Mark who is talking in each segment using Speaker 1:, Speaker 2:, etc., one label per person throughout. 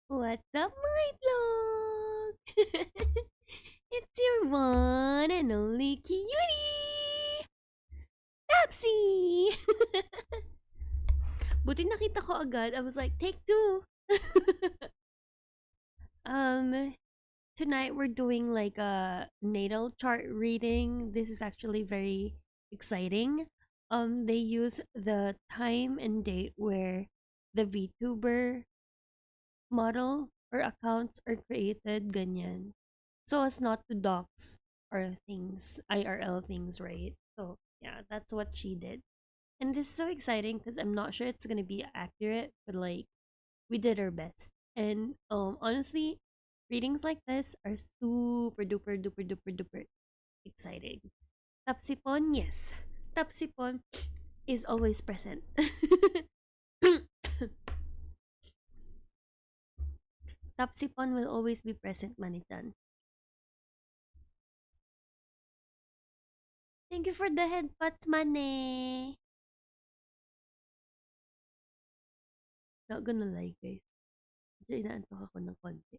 Speaker 1: What's up, my vlog? It's your one and only cutie, Pepsi! Buti nakita ko agad. I was like, take two. um, Tonight we're doing like a natal chart reading. This is actually very exciting. They use the time and date where the VTuber model or accounts are created, ganyan. So as not to dox or things, IRL things, right? So yeah, that's what she did. And this is so exciting because I'm not sure it's gonna be accurate, but like we did our best. And honestly, readings like this are super duper duper duper duper exciting. Tapsipon, yes. Tapsipon is always present. Tapsipon will always be present, Manichan. Thank you for the headpats, Mane. Not gonna lie, guys. Medyo inaantok ako ng konti.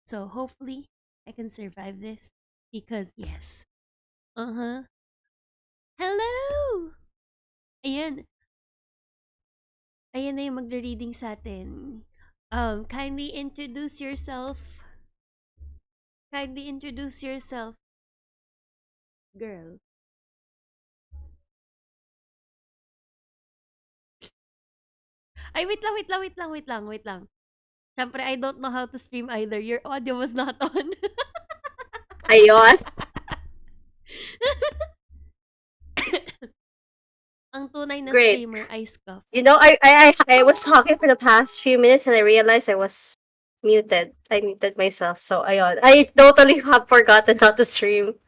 Speaker 1: So, hopefully, I can survive this. Because, yes. Uh-huh. Hello! Ayan. Ayan na yung magre-reading sa atin. Kindly introduce yourself. Kindly introduce yourself, girl. Ay, wait lang, wait lang, wait lang, wait lang, wait lang. Siyempre, I don't know how to stream either. Your audio was not on.
Speaker 2: Ayun.
Speaker 1: Ang tunay na
Speaker 2: Great.
Speaker 1: streamer, ice cuff.
Speaker 2: I was talking for the past few minutes and I realized I was muted. I muted myself. So, ayun. I totally have forgotten how to stream.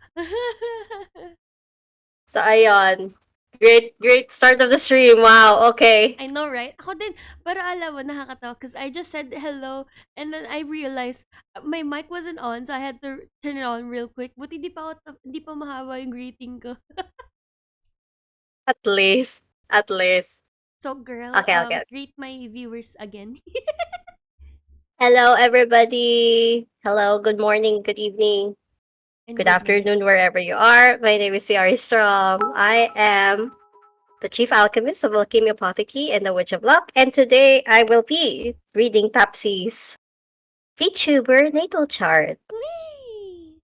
Speaker 2: So, ayun. Great start of the stream. Wow. Okay.
Speaker 1: I know, right? Ako din, pero alam mo, nakakatawa because I just said hello and then I realized my mic wasn't on so I had to turn it on real quick. Buti di pa, di pa mahaba yung greeting ko.
Speaker 2: At least. At least.
Speaker 1: So, girl,
Speaker 2: Okay.
Speaker 1: greet my viewers again.
Speaker 2: Hello, everybody. Hello. Good morning. Good evening.
Speaker 1: And
Speaker 2: Good
Speaker 1: good night.
Speaker 2: afternoon, wherever you are. My name is Ciara Strom. I am the Chief Alchemist of Alchemy Apothecary and the Witch of Luck, and today I will be reading Topsy's VTuber Natal Chart.
Speaker 1: Whee!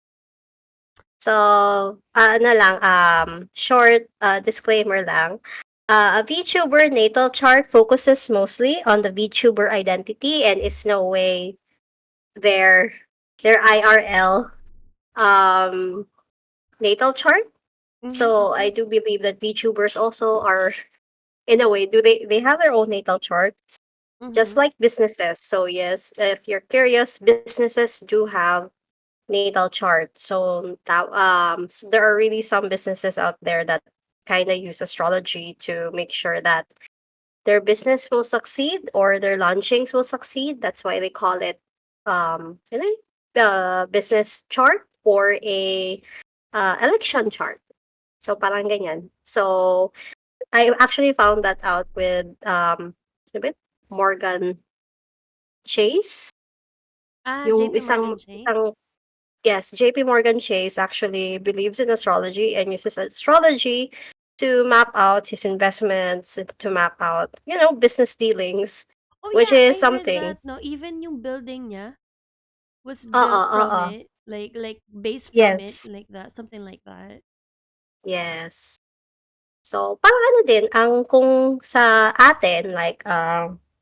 Speaker 2: So, ano lang, short disclaimer lang. A VTuber natal chart focuses mostly on the VTuber identity and is no way their IRL um, natal chart. So I do believe that VTubers also are, in a way, they have their own natal chart, just
Speaker 1: Mm-hmm.
Speaker 2: like businesses. So yes, if you're curious, businesses do have natal chart. So there are really some businesses out there that kind of use astrology to make sure that their business will succeed or their launchings will succeed. That's why they call it you know, business chart or a election chart. So parang ganyan. So I actually found that out with a bit Morgan Chase.
Speaker 1: Ah,
Speaker 2: Yung
Speaker 1: JP Morgan Chase?
Speaker 2: isang yes, JP Morgan Chase actually believes in astrology and uses astrology to map out his investments, to map out, business dealings,
Speaker 1: Oh
Speaker 2: which
Speaker 1: yeah,
Speaker 2: is
Speaker 1: I heard
Speaker 2: something.
Speaker 1: that. No, even yung building niya was built from
Speaker 2: Uh.
Speaker 1: it, like based from it,
Speaker 2: Yes.
Speaker 1: like that, something like that.
Speaker 2: Yes. So, parang ano din, kung sa atin, like,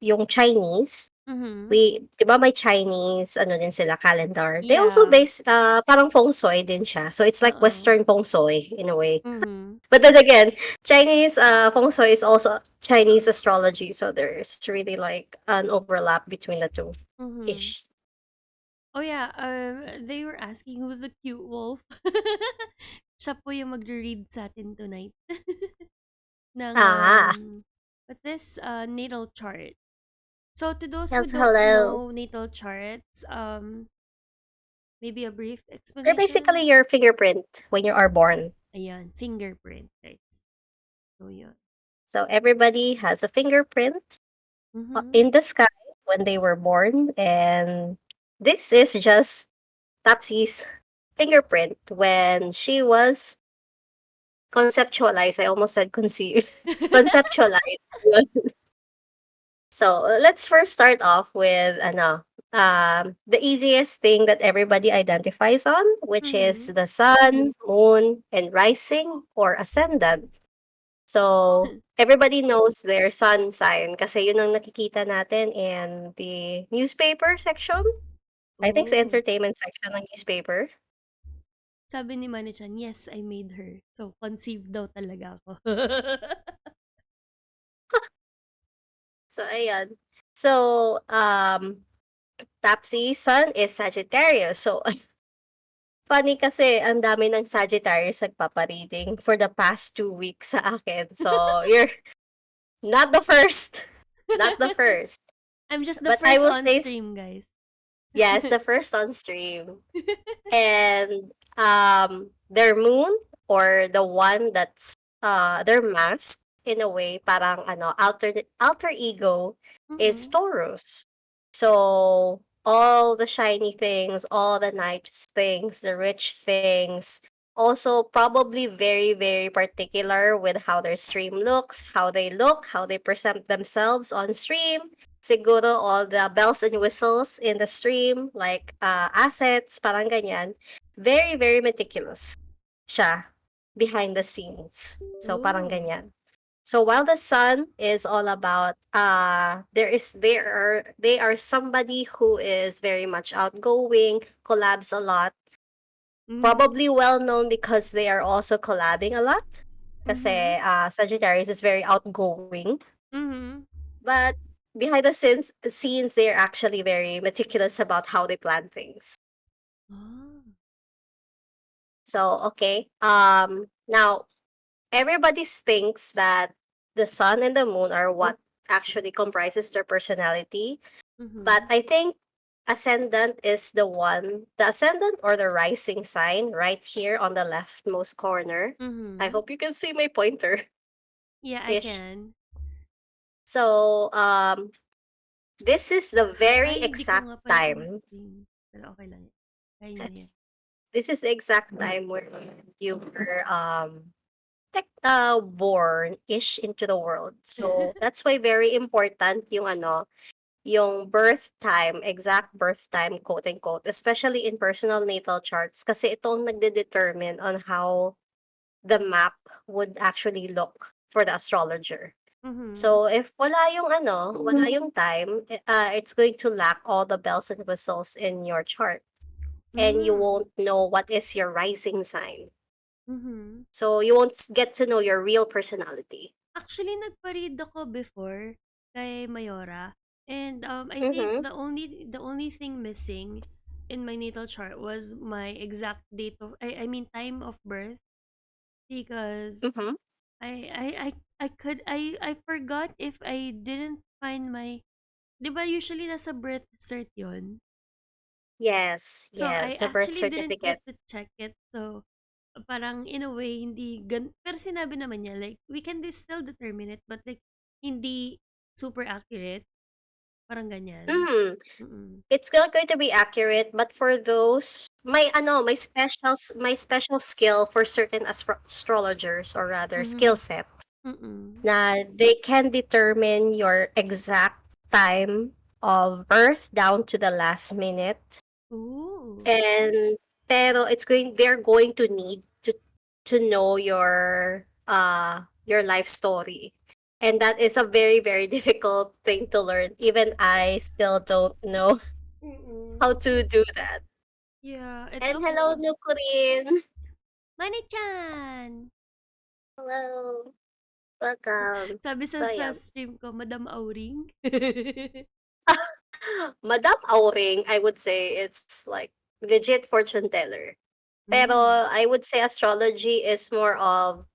Speaker 2: yung Chinese,
Speaker 1: Mm-hmm.
Speaker 2: 'di ba may Chinese, ano din sila, calendar. They also
Speaker 1: Yeah.
Speaker 2: parang feng shui din siya. So, it's like
Speaker 1: Uh-uh.
Speaker 2: Western feng shui in a way.
Speaker 1: Mm-hmm.
Speaker 2: But then again, Chinese feng shui is also Chinese astrology. So, there's really like an overlap between the two
Speaker 1: Mm-hmm.
Speaker 2: ish.
Speaker 1: Oh yeah, they were asking who's the cute wolf. Siya po yung magre-read sa atin tonight. ng,
Speaker 2: Ah,
Speaker 1: what's this? Natal chart. So to those who
Speaker 2: yes,
Speaker 1: don't
Speaker 2: hello.
Speaker 1: know natal charts, maybe a brief
Speaker 2: They're basically
Speaker 1: explanation.
Speaker 2: your fingerprint when you are born.
Speaker 1: Ayan, fingerprint, guys. So yun.
Speaker 2: So, everybody has a fingerprint
Speaker 1: Mm-hmm.
Speaker 2: in the sky when they were born. And this is just Topsy's fingerprint when she was conceptualized. I almost said conceived. Conceptualized. So let's first start off with the easiest thing that everybody identifies on, which is
Speaker 1: Mhm.
Speaker 2: the sun, moon, and rising or ascendant. So everybody knows their sun sign kasi yun ang nakikita natin in the newspaper section. I think sa
Speaker 1: Oh.
Speaker 2: entertainment section ng newspaper.
Speaker 1: Sabi ni Mani-chan, "Yes, I made her." So, conceived daw talaga ako.
Speaker 2: So ayan. So Tapsi's sun is Sagittarius. So funny kasi ang dami ng Sagittarius nagpapa-reading for the past 2 weeks sa akin. So you're not the first. Not the first.
Speaker 1: I'm just the
Speaker 2: But I
Speaker 1: first
Speaker 2: will
Speaker 1: on
Speaker 2: say
Speaker 1: stream, guys.
Speaker 2: yes, the first on stream. And their moon or the one that's their mask in a way parang alter ego is
Speaker 1: Mm.
Speaker 2: Taurus. So all the shiny things, all the nice things, the rich things, also probably very very particular with how their stream looks, how they look, how they present themselves on stream. Siguro all the bells and whistles in the stream, like assets, parang ganyan. Very, very meticulous siya behind the scenes. So parang
Speaker 1: Oh.
Speaker 2: ganyan. So while the sun is all about they are somebody who is very much outgoing, collabs a lot,
Speaker 1: Mhm.
Speaker 2: probably well known because they are also collabing a lot.
Speaker 1: Mhm.
Speaker 2: Kasi Sagittarius is very outgoing.
Speaker 1: Mhm.
Speaker 2: But behind the scenes, they're actually very meticulous about how they plan things.
Speaker 1: Ah.
Speaker 2: So okay. Now everybody thinks that the sun and the moon are what actually comprises their personality. But
Speaker 1: Mhm.
Speaker 2: I think the ascendant or the rising sign right here on the leftmost corner. I
Speaker 1: Mhm.
Speaker 2: hope you can see my pointer
Speaker 1: Yeah, I
Speaker 2: ish.
Speaker 1: can.
Speaker 2: So this is the very
Speaker 1: Ay, hindi ko
Speaker 2: exact
Speaker 1: nga pala
Speaker 2: time.
Speaker 1: in-stream. Pero okay lang yan. Kaya niya yan.
Speaker 2: This is the exact time where you were born ish into the world. So that's why very important yung yung birth time, exact birth time, quote unquote, especially in personal natal charts kasi ito ang nagde-determine on how the map would actually look for the astrologer.
Speaker 1: Mhm.
Speaker 2: So if wala yung time, it's going to lack all the bells and whistles in your chart and you
Speaker 1: Hmm.
Speaker 2: won't know what is your rising sign.
Speaker 1: Mhm.
Speaker 2: So you won't get to know your real personality.
Speaker 1: Actually, nagpa-read ako before kay Mayora. And I think
Speaker 2: Mm-hmm.
Speaker 1: the only thing missing in my natal chart was my exact date of I mean time of birth because
Speaker 2: Mm-hmm.
Speaker 1: I forgot if I didn't find my 'di ba usually nasa birth cert 'yon?
Speaker 2: Yes,
Speaker 1: So I
Speaker 2: yes, a birth
Speaker 1: actually didn't
Speaker 2: certificate.
Speaker 1: get to check it. So parang in a way hindi pero sinabi naman niya like we can still determine it but like hindi super accurate, parang ganyan.
Speaker 2: Mm.
Speaker 1: Mm.
Speaker 2: It's not going to be accurate, but for those my special skill for certain astrologers or rather skill
Speaker 1: Mhm.
Speaker 2: set
Speaker 1: Mm.
Speaker 2: na they can determine your exact time of birth down to the last minute.
Speaker 1: Ooh.
Speaker 2: And pero they're going to need to know your life story. And that is a very very difficult thing to learn. Even I still don't know
Speaker 1: Mm.
Speaker 2: how to do that.
Speaker 1: Yeah, it
Speaker 2: And
Speaker 1: looks
Speaker 2: hello Nukurin.
Speaker 1: Mani-chan!
Speaker 2: Hello. Welcome.
Speaker 1: Sabi
Speaker 2: So
Speaker 1: sa
Speaker 2: yeah.
Speaker 1: stream ko, Madam Auring.
Speaker 2: Madam Auring, I would say it's like legit fortune teller. Pero
Speaker 1: Mm.
Speaker 2: I would say astrology is more of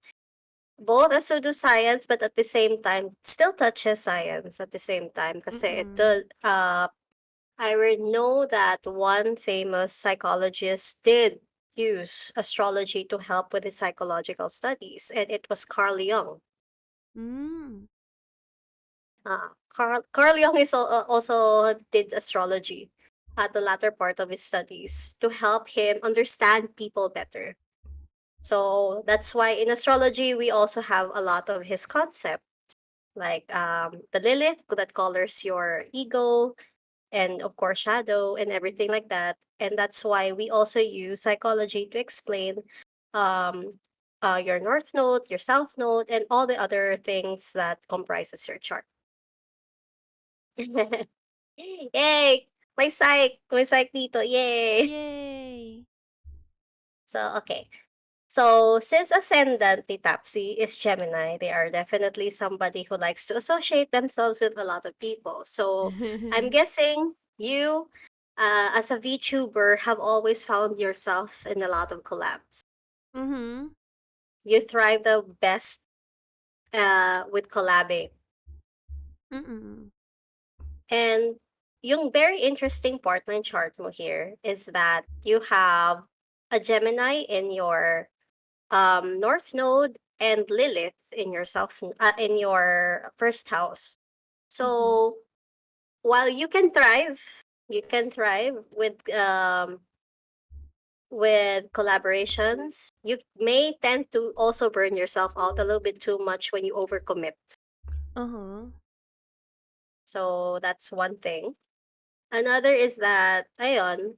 Speaker 2: both a pseudoscience but at the same time still touches science at the same time kasi it
Speaker 1: Mm.
Speaker 2: does I know that one famous psychologist did use astrology to help with his psychological studies and it was Carl Jung.
Speaker 1: Mm.
Speaker 2: Carl Jung is also did astrology at the latter part of his studies to help him understand people better. So that's why in astrology we also have a lot of his concepts, like the Lilith that colors your ego, and of course shadow and everything like that. And that's why we also use psychology to explain um, your north node, your south node, and all the other things that comprises your chart. Yay! My psych dito, yay!
Speaker 1: Yay!
Speaker 2: So, okay. So, since ascendant ni Tapsi is Gemini, they are definitely somebody who likes to associate themselves with a lot of people. So, I'm guessing you, as a VTuber, have always found yourself in a lot of collabs.
Speaker 1: Mhm.
Speaker 2: You thrive the best with collabing.
Speaker 1: Mm.
Speaker 2: And yung very interesting part ng chart mo here is that you have a Gemini in your North Node and Lilith in your in your first house.
Speaker 1: Mhm.
Speaker 2: So while you can thrive with collaborations. You may tend to also burn yourself out a little bit too much when you overcommit.
Speaker 1: Uh-huh.
Speaker 2: So that's one thing. Another is that ayon,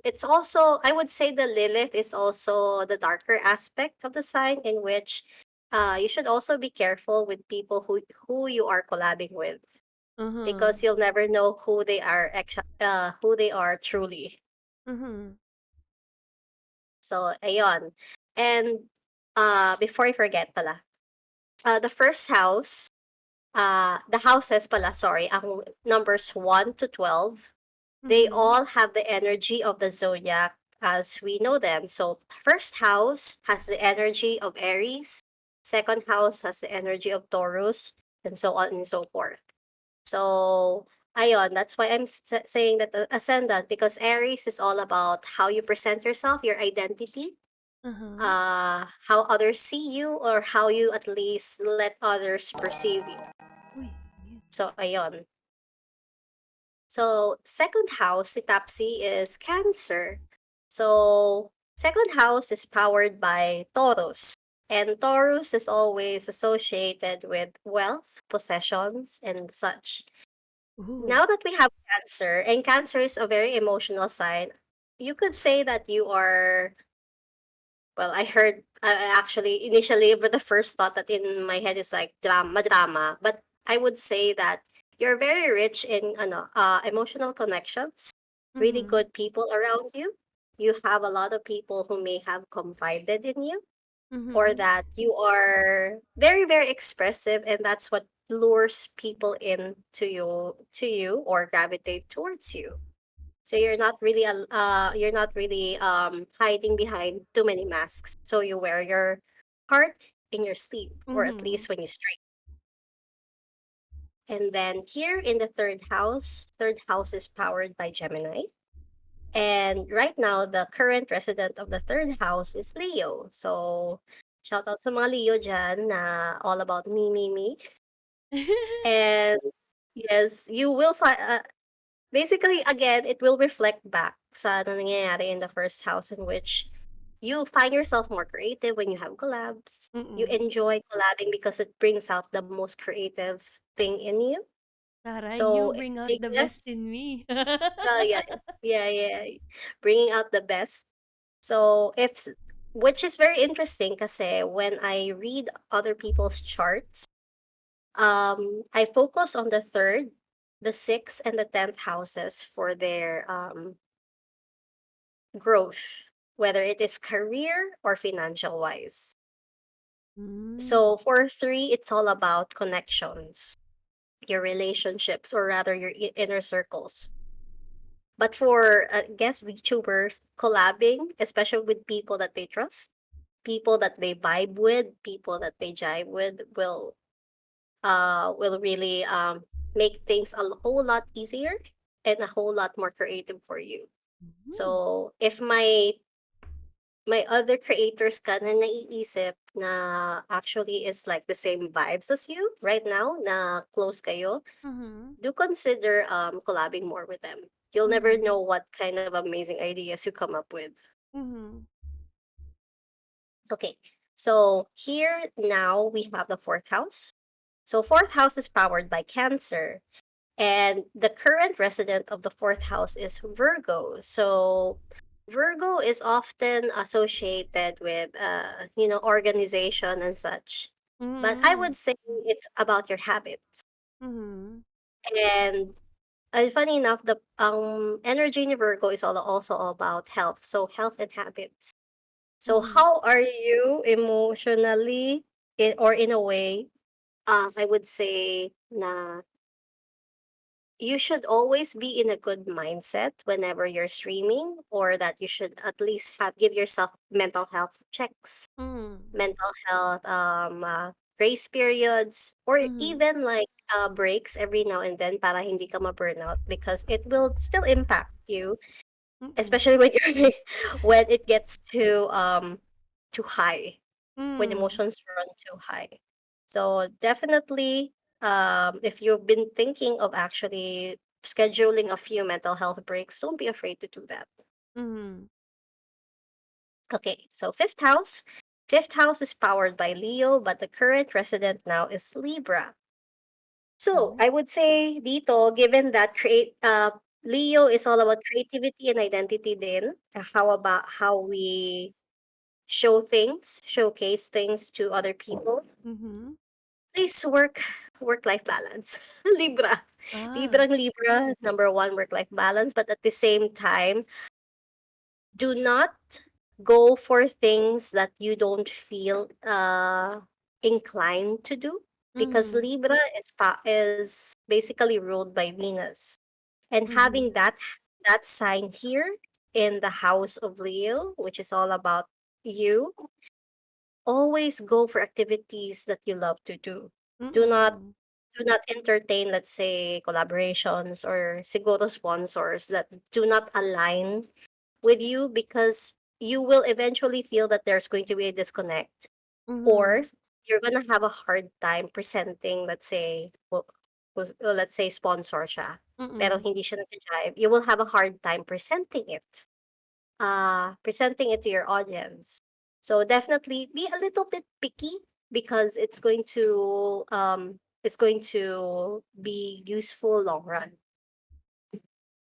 Speaker 2: it's also I would say the Lilith is also the darker aspect of the sign in which you should also be careful with people who you are collabing with
Speaker 1: Uh-huh.
Speaker 2: because you'll never know who they are truly.
Speaker 1: Mhm.
Speaker 2: So ayon. And before I forget pala, the first house, the houses pala, sorry, ang numbers 1 to 12, they
Speaker 1: Mhm.
Speaker 2: all have the energy of the zodiac as we know them. So, first house has the energy of Aries, second house has the energy of Taurus, and so on and so forth. So, ayon, that's why I'm saying that the ascendant, because Aries is all about how you present yourself, your identity,
Speaker 1: Uh-huh.
Speaker 2: how others see you, or how you at least let others perceive you.
Speaker 1: Uy, yun.
Speaker 2: So, ayon. So, second house, si Tapsi, is Cancer. So, second house is powered by Taurus. And Taurus is always associated with wealth, possessions, and such.
Speaker 1: Ooh.
Speaker 2: Now that we have Cancer, and Cancer is a very emotional sign, you could say that you are, well, I heard, actually, initially, but the first thought that in my head is like drama. But I would say that you're very rich in emotional connections, really
Speaker 1: Mhm.
Speaker 2: good people around you. You have a lot of people who may have confided in you, or
Speaker 1: Mhm.
Speaker 2: that you are very, very expressive, and that's what lures people in to you or gravitate towards you. So you're not really hiding behind too many masks. So you wear your heart in your sleeve, or at
Speaker 1: Mhm.
Speaker 2: least when you sleep. And then here in the third house is powered by Gemini. And right now, the current resident of the third house is Leo. So shout out to mga Leo dyan na all about me. And yes, you will find, basically, again, it will reflect back sa nangyayari in the first house in which you find yourself more creative when you have collabs. You
Speaker 1: Mm.
Speaker 2: enjoy collabing because it brings out the most creative thing in you.
Speaker 1: Taray, you
Speaker 2: So
Speaker 1: bring out
Speaker 2: I
Speaker 1: the best
Speaker 2: guess,
Speaker 1: in me.
Speaker 2: yeah, yeah, bringing out the best. So which is very interesting kasi when I read other people's charts, I focus on the third, the sixth, and the 10th houses for their growth, whether it is career or financial wise.
Speaker 1: Mm.
Speaker 2: So for three, it's all about connections, your relationships, or rather your inner circles. But for guest VTubers, collabing, especially with people that they trust, people that they vibe with, people that they jive with, will really make things a whole lot easier and a whole lot more creative for you.
Speaker 1: Mm.
Speaker 2: So if my other creators ka na naiisip na actually is like the same vibes as you right now na close kayo,
Speaker 1: Mhm.
Speaker 2: do consider collabing more with them. You'll never
Speaker 1: Mhm.
Speaker 2: know what kind of amazing ideas you come up with.
Speaker 1: Mhm.
Speaker 2: Okay. So here now we have the fourth house. So fourth house is powered by Cancer. And the current resident of the fourth house is Virgo. So Virgo is often associated with organization and such. But I
Speaker 1: Mhm.
Speaker 2: would say it's about your habits.
Speaker 1: Mhm.
Speaker 2: And funny enough, the energy in Virgo is also about health. So health and habits. So
Speaker 1: Mhm.
Speaker 2: how are you emotionally or in a way, I would say na you should always be in a good mindset whenever you're streaming, or that you should at least have give yourself mental health checks,
Speaker 1: Mhm.
Speaker 2: mental health grace periods, or
Speaker 1: Mhm.
Speaker 2: even like breaks every now and then para hindi ka ma-burnout, because it will still impact you,
Speaker 1: Mhm.
Speaker 2: especially when you're when it gets too high, when
Speaker 1: Mhm.
Speaker 2: emotions run too high. So definitely, if you've been thinking of actually scheduling a few mental health breaks, don't be afraid to do that.
Speaker 1: Mhm.
Speaker 2: Okay, so fifth house. Fifth house is powered by Leo, but the current resident now is Libra. So
Speaker 1: Oh.
Speaker 2: I would say dito, given that Leo is all about creativity and identity din, how about how we showcase things to other people.
Speaker 1: Mhm.
Speaker 2: Please work life balance. Libra.
Speaker 1: Ah.
Speaker 2: Libra, number one, work life balance. But at the same time, do not go for things that you don't feel inclined to do, because
Speaker 1: Mhm.
Speaker 2: Libra is basically ruled by Venus. And having
Speaker 1: Mhm.
Speaker 2: that sign here in the house of Leo, which is all about you, always go for activities that you love to do. Do not
Speaker 1: Mm.
Speaker 2: do not entertain, let's say, collaborations or siguro sponsors that do not align with you, because you will eventually feel that there's going to be a disconnect, or
Speaker 1: Mhm.
Speaker 2: you're gonna have a hard time presenting, let's say, let's say sponsor siya, pero
Speaker 1: Mm.
Speaker 2: hindi siya nag-jive. You will have a hard time presenting it to your audience. So definitely be a little bit picky, because it's going to be useful long run.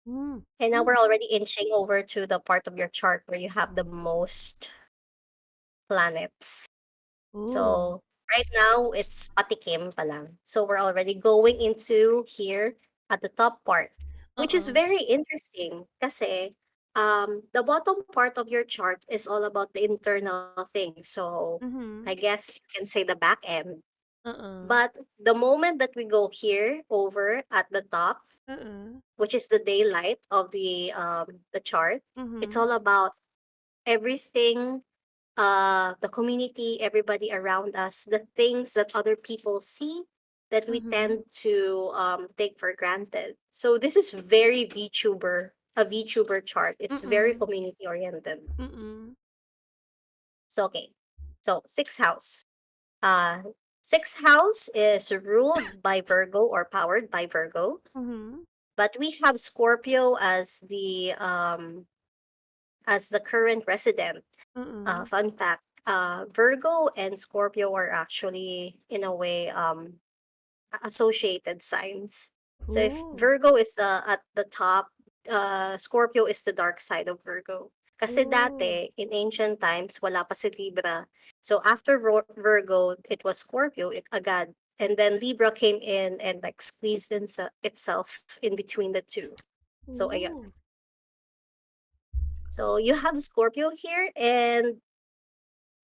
Speaker 1: Mm.
Speaker 2: And now
Speaker 1: Mm.
Speaker 2: we're already inching over to the part of your chart where you have the most planets.
Speaker 1: Oh.
Speaker 2: So right now it's patikim pa lang. So we're already going into here at the top part, which is
Speaker 1: Uh-uh.
Speaker 2: very interesting kasi the bottom part of your chart is all about the internal thing. So I
Speaker 1: Mhm.
Speaker 2: guess you can say the back end.
Speaker 1: Uh-uh.
Speaker 2: But the moment that we go here over at the top,
Speaker 1: Uh-uh.
Speaker 2: which is the daylight of the chart, it's
Speaker 1: Mhm.
Speaker 2: all about everything, the community, everybody around us, the things that other people see that we
Speaker 1: Mhm.
Speaker 2: tend to take for granted. So this is very a VTuber chart. It's very
Speaker 1: Mm.
Speaker 2: community oriented.
Speaker 1: Mm.
Speaker 2: So okay. So sixth house. Uh sixth house is ruled by Virgo or powered by Virgo.
Speaker 1: Mhm.
Speaker 2: But we have Scorpio as the current resident.
Speaker 1: Mm.
Speaker 2: Fun fact, Virgo and Scorpio are actually, in a way, associated signs. So if
Speaker 1: Oh.
Speaker 2: Virgo is at the top, Scorpio is the dark side of Virgo. Kasi
Speaker 1: Oh.
Speaker 2: dati, in ancient times, wala pa si Libra. So after Virgo, it was Scorpio agad. And then Libra came in and like squeezed itself in between the two. So ayan.
Speaker 1: Oh.
Speaker 2: So you have Scorpio here, and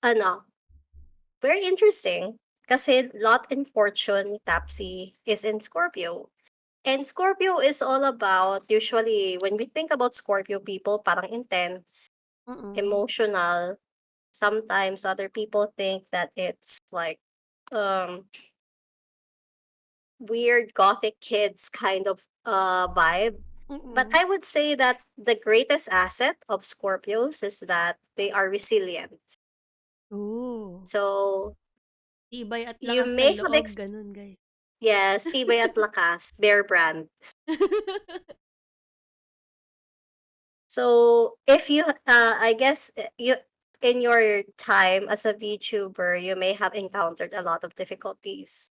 Speaker 2: ano, very interesting. Kasi lot and fortune ni Tapsi is in Scorpio. And Scorpio is all about, usually, when we think about Scorpio people, parang intense,
Speaker 1: Mm.
Speaker 2: emotional. Sometimes other people think that it's like um weird gothic kids kind of vibe. But
Speaker 1: Mm.
Speaker 2: I would say that the greatest asset of Scorpios is that they are resilient.
Speaker 1: Oh,
Speaker 2: So
Speaker 1: tibay at
Speaker 2: you
Speaker 1: lakas ng
Speaker 2: may have
Speaker 1: loob, gano'n, guys.
Speaker 2: yes, tibay at lakas, bear brand. So if you I guess you in your time as a VTuber, you may have encountered a lot of difficulties.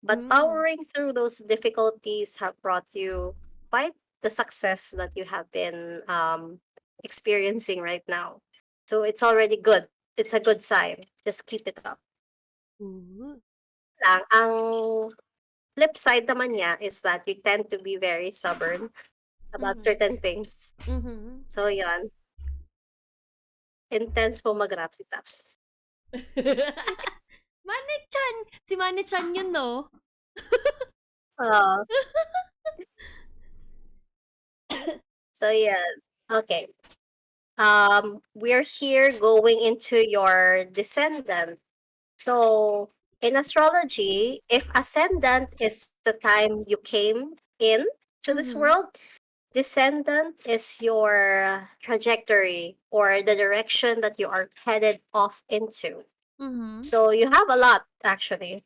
Speaker 2: But
Speaker 1: Hmm,
Speaker 2: powering through those difficulties have brought you quite the success that you have been experiencing right now. So it's already good. It's a good sign. Just keep it up.
Speaker 1: oo.
Speaker 2: Lang, ang flip side naman niya is that you tend to be very stubborn about
Speaker 1: Mhm,
Speaker 2: certain things.
Speaker 1: mhm.
Speaker 2: So yon, intense po mag-rap si Taps.
Speaker 1: Mane-chan! Si Mane-chan yun 'no?
Speaker 2: Uh, so yeah. Okay. We're here going into your descendant. So, in astrology, if ascendant is the time you came in to this
Speaker 1: Mhm,
Speaker 2: world, descendant is your trajectory or the direction that you are headed off into.
Speaker 1: mhm,
Speaker 2: So, you have a lot actually.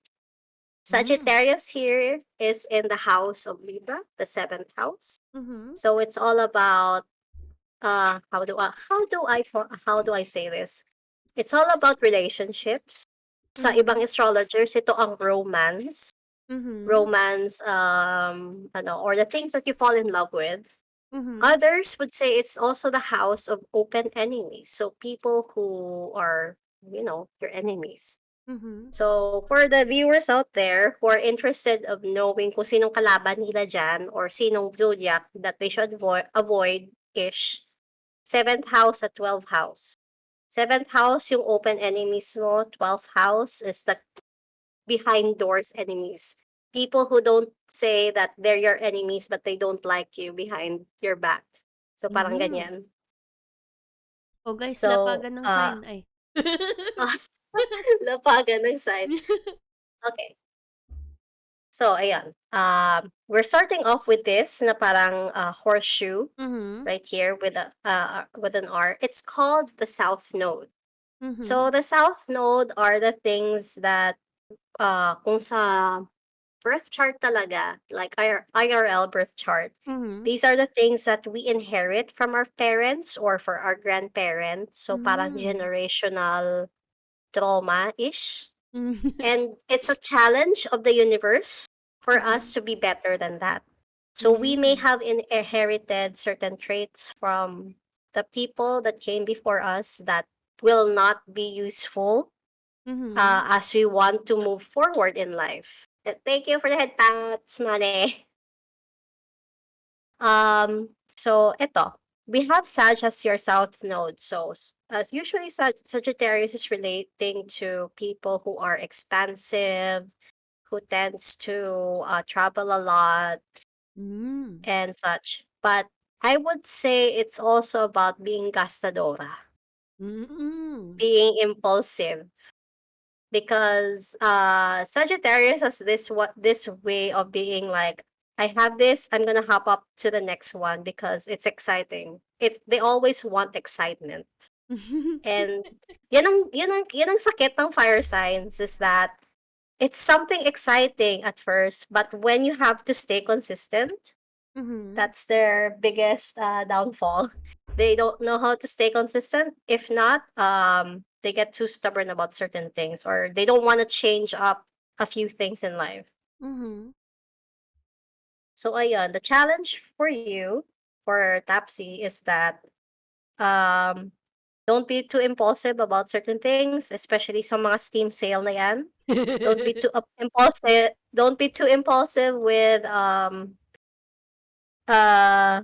Speaker 1: hmm,
Speaker 2: Sagittarius here is in the house of Libra, the seventh house.
Speaker 1: mhm,
Speaker 2: So, it's all about how do I say this? It's all about relationships. Sa ibang
Speaker 1: mhm,
Speaker 2: astrologers, ito ang romance.
Speaker 1: mhm,
Speaker 2: Romance, or the things that you fall in love with.
Speaker 1: mhm,
Speaker 2: Others would say it's also the house of open enemies. So people who are, your enemies.
Speaker 1: mhm,
Speaker 2: So for the viewers out there who are interested of knowing kung sinong kalaban nila dyan or sinong zodiac that they should avoid ish, seventh house at 12th house. Seventh house, yung open enemies mo. 12th house is the behind doors enemies. People who don't say that they're your enemies but they don't like you behind your back. So parang
Speaker 1: mhm.
Speaker 2: ganyan.
Speaker 1: Oh, guys,
Speaker 2: So,
Speaker 1: lapagan ng sign, ay.
Speaker 2: lapagan ng sign. Okay. So, ayan. We're starting off with this na parang horseshoe
Speaker 1: Mhm,
Speaker 2: right here with an R. It's called the South Node.
Speaker 1: mhm,
Speaker 2: So, the South Node are the things that kung sa birth chart talaga, like IRL birth chart,
Speaker 1: mhm,
Speaker 2: these are the things that we inherit from our parents or for our grandparents. So parang
Speaker 1: hmm,
Speaker 2: generational trauma-ish.
Speaker 1: mhm,
Speaker 2: And it's a challenge of the universe for us
Speaker 1: mhm,
Speaker 2: to be better than that. So we may
Speaker 1: hmm,
Speaker 2: have inherited certain traits from the people that came before us that will not be useful
Speaker 1: mhm.
Speaker 2: as we want to move forward in life. Thank you for the head pats, Mane. So ito, we have Sag as your south node. So usually Sagittarius is relating to people who are expansive, who tends to travel a lot
Speaker 1: Hmm,
Speaker 2: and such. But I would say it's also about being gastadora,
Speaker 1: mm.
Speaker 2: being impulsive because Sagittarius has this way of being like, I have this, I'm gonna hop up to the next one because it's exciting. They always want excitement. And yan ang sakit ng fire signs is that it's something exciting at first, but when you have to stay consistent,
Speaker 1: Mhm,
Speaker 2: that's their biggest downfall. They don't know how to stay consistent. If not, they get too stubborn about certain things or they don't want to change up a few things in life.
Speaker 1: mhm.
Speaker 2: So ayun, the challenge for you for Tapsi is that um don't be too impulsive about certain things, especially sa mga Steam sale na yan. Don't be too impulsive. Don't be too impulsive with uh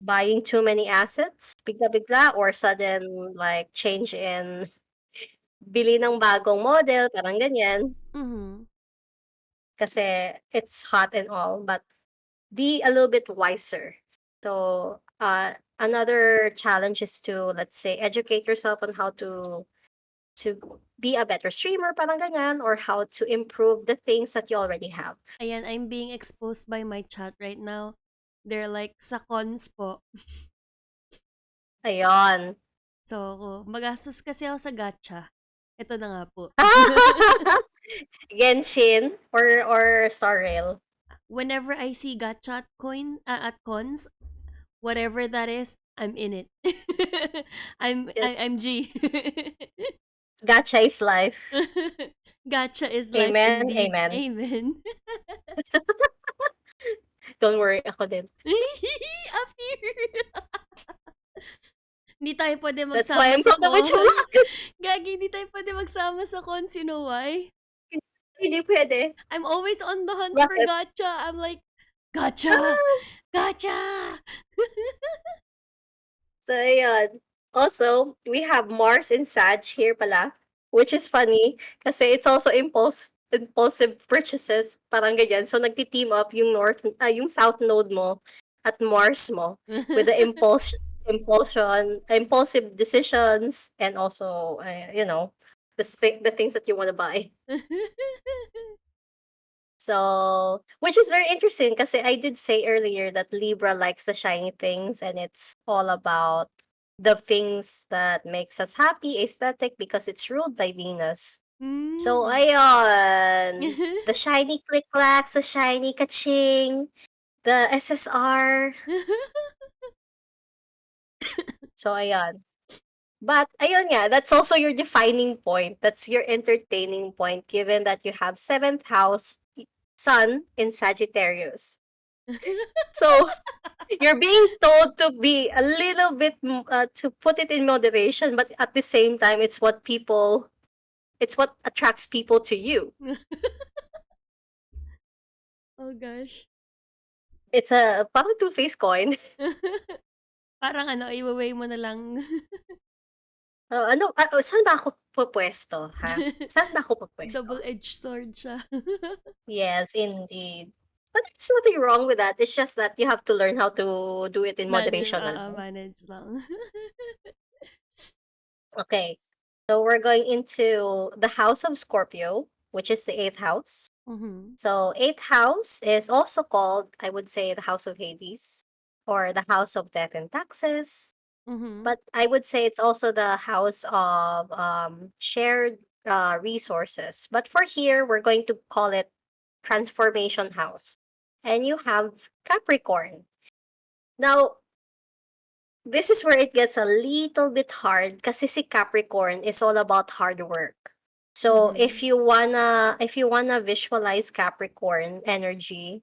Speaker 2: buying too many assets, bigla-bigla or sudden like change in bili ng bagong model, parang ganyan.
Speaker 1: Mhm.
Speaker 2: Kasi it's hot and all, but be a little bit wiser. So, another challenge is to, let's say, educate yourself on how to be a better streamer, parang ganyan, or how to improve the things that you already have.
Speaker 1: Ayan, I'm being exposed by my chat right now. They're like sa cons po.
Speaker 2: Ayun.
Speaker 1: So, magastos kasi ako sa gacha. Ito na nga po.
Speaker 2: Genshin or Star Rail?
Speaker 1: Whenever I see gacha at cons, whatever that is, I'm in it.
Speaker 2: Yes.
Speaker 1: I'm G.
Speaker 2: Gacha is life.
Speaker 1: Gacha is life
Speaker 2: Amen,
Speaker 1: indeed.
Speaker 2: amen.
Speaker 1: Amen.
Speaker 2: Don't worry, ako din.
Speaker 1: Appear. Hindi tayo pwede
Speaker 2: That's why
Speaker 1: magsama
Speaker 2: I'm
Speaker 1: sa
Speaker 2: called the Witch
Speaker 1: cons.
Speaker 2: Walk.
Speaker 1: Gagi, hindi tayo pwede magsama sa cons. You know why?
Speaker 2: Hindi pwede.
Speaker 1: I'm always on the hunt for
Speaker 2: Bakit?
Speaker 1: gacha. I'm like, gacha!
Speaker 2: Ah!
Speaker 1: Gacha!
Speaker 2: So, ayun. Also, we have Mars in Sag here pala, which is funny kasi it's also impulsive purchases, parang ganyan. So, nagti-team up yung south node mo at Mars mo with the impulsive decisions and also, the things that you want to buy. So, which is very interesting kasi I did say earlier that Libra likes the shiny things and it's all about the things that makes us happy, aesthetic because it's ruled by Venus. So,
Speaker 1: Mm.
Speaker 2: ayon, the shiny click-clacks, the shiny kaching, the SSR. So, ayan. But ayun nga, that's also your defining point. That's your entertaining point given that you have seventh house sun in Sagittarius. So, you're being told to be a little bit to put it in moderation, but at the same time, it's what attracts people to you.
Speaker 1: Oh gosh.
Speaker 2: It's a parang two-faced coin.
Speaker 1: Parang ano, iwe mo na lang.
Speaker 2: Saan ba ako pupwesto, ha? Saan ba ako pupwesto?
Speaker 1: Double-edged sword siya.
Speaker 2: Yes, indeed. But there's nothing wrong with that. It's just that you have to learn how to do it in moderation na lang.
Speaker 1: Manage lang.
Speaker 2: Okay. So we're going into the house of Scorpio, which is the eighth house.
Speaker 1: Mhm.
Speaker 2: So eighth house is also called, I would say, the house of Hades or the house of death and taxes.
Speaker 1: Mhm.
Speaker 2: But I would say it's also the house of shared resources. But for here, we're going to call it transformation house. And you have Capricorn. Now, this is where it gets a little bit hard kasi si Capricorn is all about hard work. So
Speaker 1: Mhm.
Speaker 2: if you wanna visualize Capricorn energy,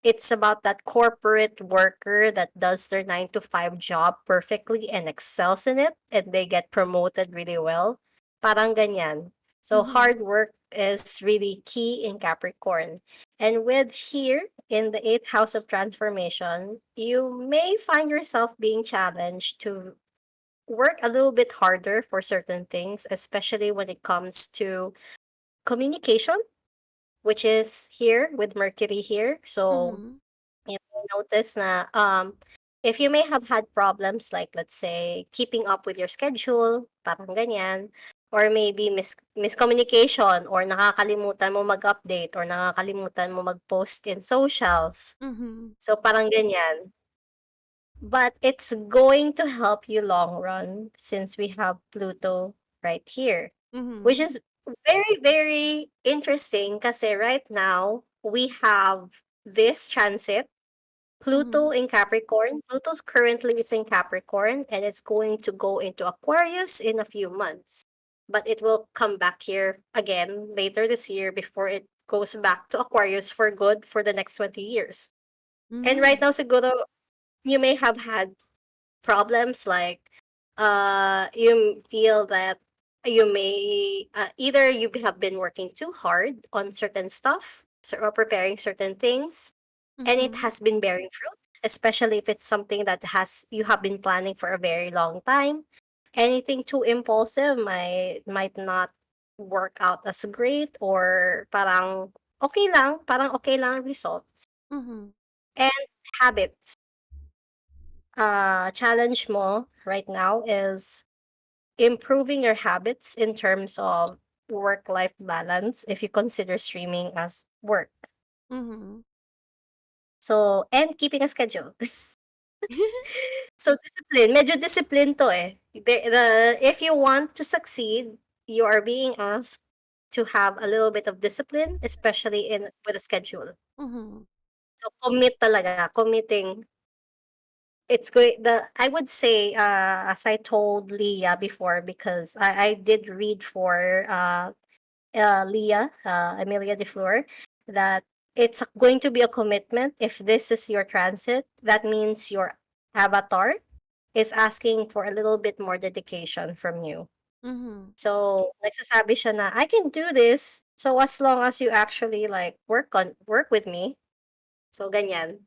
Speaker 2: it's about that corporate worker that does their 9 to 5 job perfectly and excels in it and they get promoted really well. Parang ganyan. So hard
Speaker 1: Mhm.
Speaker 2: work is really key in Capricorn. And with here in the eighth house of transformation, you may find yourself being challenged to work a little bit harder for certain things, especially when it comes to communication, which is here with Mercury here. So
Speaker 1: Mhm.
Speaker 2: you may notice na if you may have had problems like let's say keeping up with your schedule, parang ganyan, or maybe miscommunication or nakakalimutan mo mag-update or nakakalimutan mo mag-post in socials.
Speaker 1: Mhm.
Speaker 2: So parang ganyan. But it's going to help you long run since we have Pluto right here, which
Speaker 1: Mhm.
Speaker 2: is very, very interesting kasi right now we have this transit Pluto
Speaker 1: Mhm.
Speaker 2: in Capricorn. Pluto's currently is in Capricorn and it's going to go into Aquarius in a few months. But it will come back here again later this year before it goes back to Aquarius for good for the next 20 years. And right
Speaker 1: Mhm.
Speaker 2: now, siguro, you may have had problems like you feel that you may either you have been working too hard on certain stuff or preparing certain things and it
Speaker 1: Mhm.
Speaker 2: has been bearing fruit, especially if it's something that has you have been planning for a very long time. Anything too impulsive might not work out as great or parang okay lang ang results.
Speaker 1: Mhm.
Speaker 2: And habits. Challenge mo right now is improving your habits in terms of work life balance if you consider streaming as work.
Speaker 1: Mhm.
Speaker 2: So, and keeping a schedule. So discipline, medyo discipline to eh. If you want to succeed, you are being asked to have a little bit of discipline, especially in with a schedule.
Speaker 1: Mhm.
Speaker 2: So commit talaga, committing. It's going the I would say, as I told Leah before, because I did read for Leah, Amelia de Fleur, that it's going to be a commitment. If this is your transit, that means your avatar is asking for a little bit more dedication from you.
Speaker 1: Mhm.
Speaker 2: So, nagsasabi siya na, I can do this. So, as long as you actually like work with me. So, ganyan.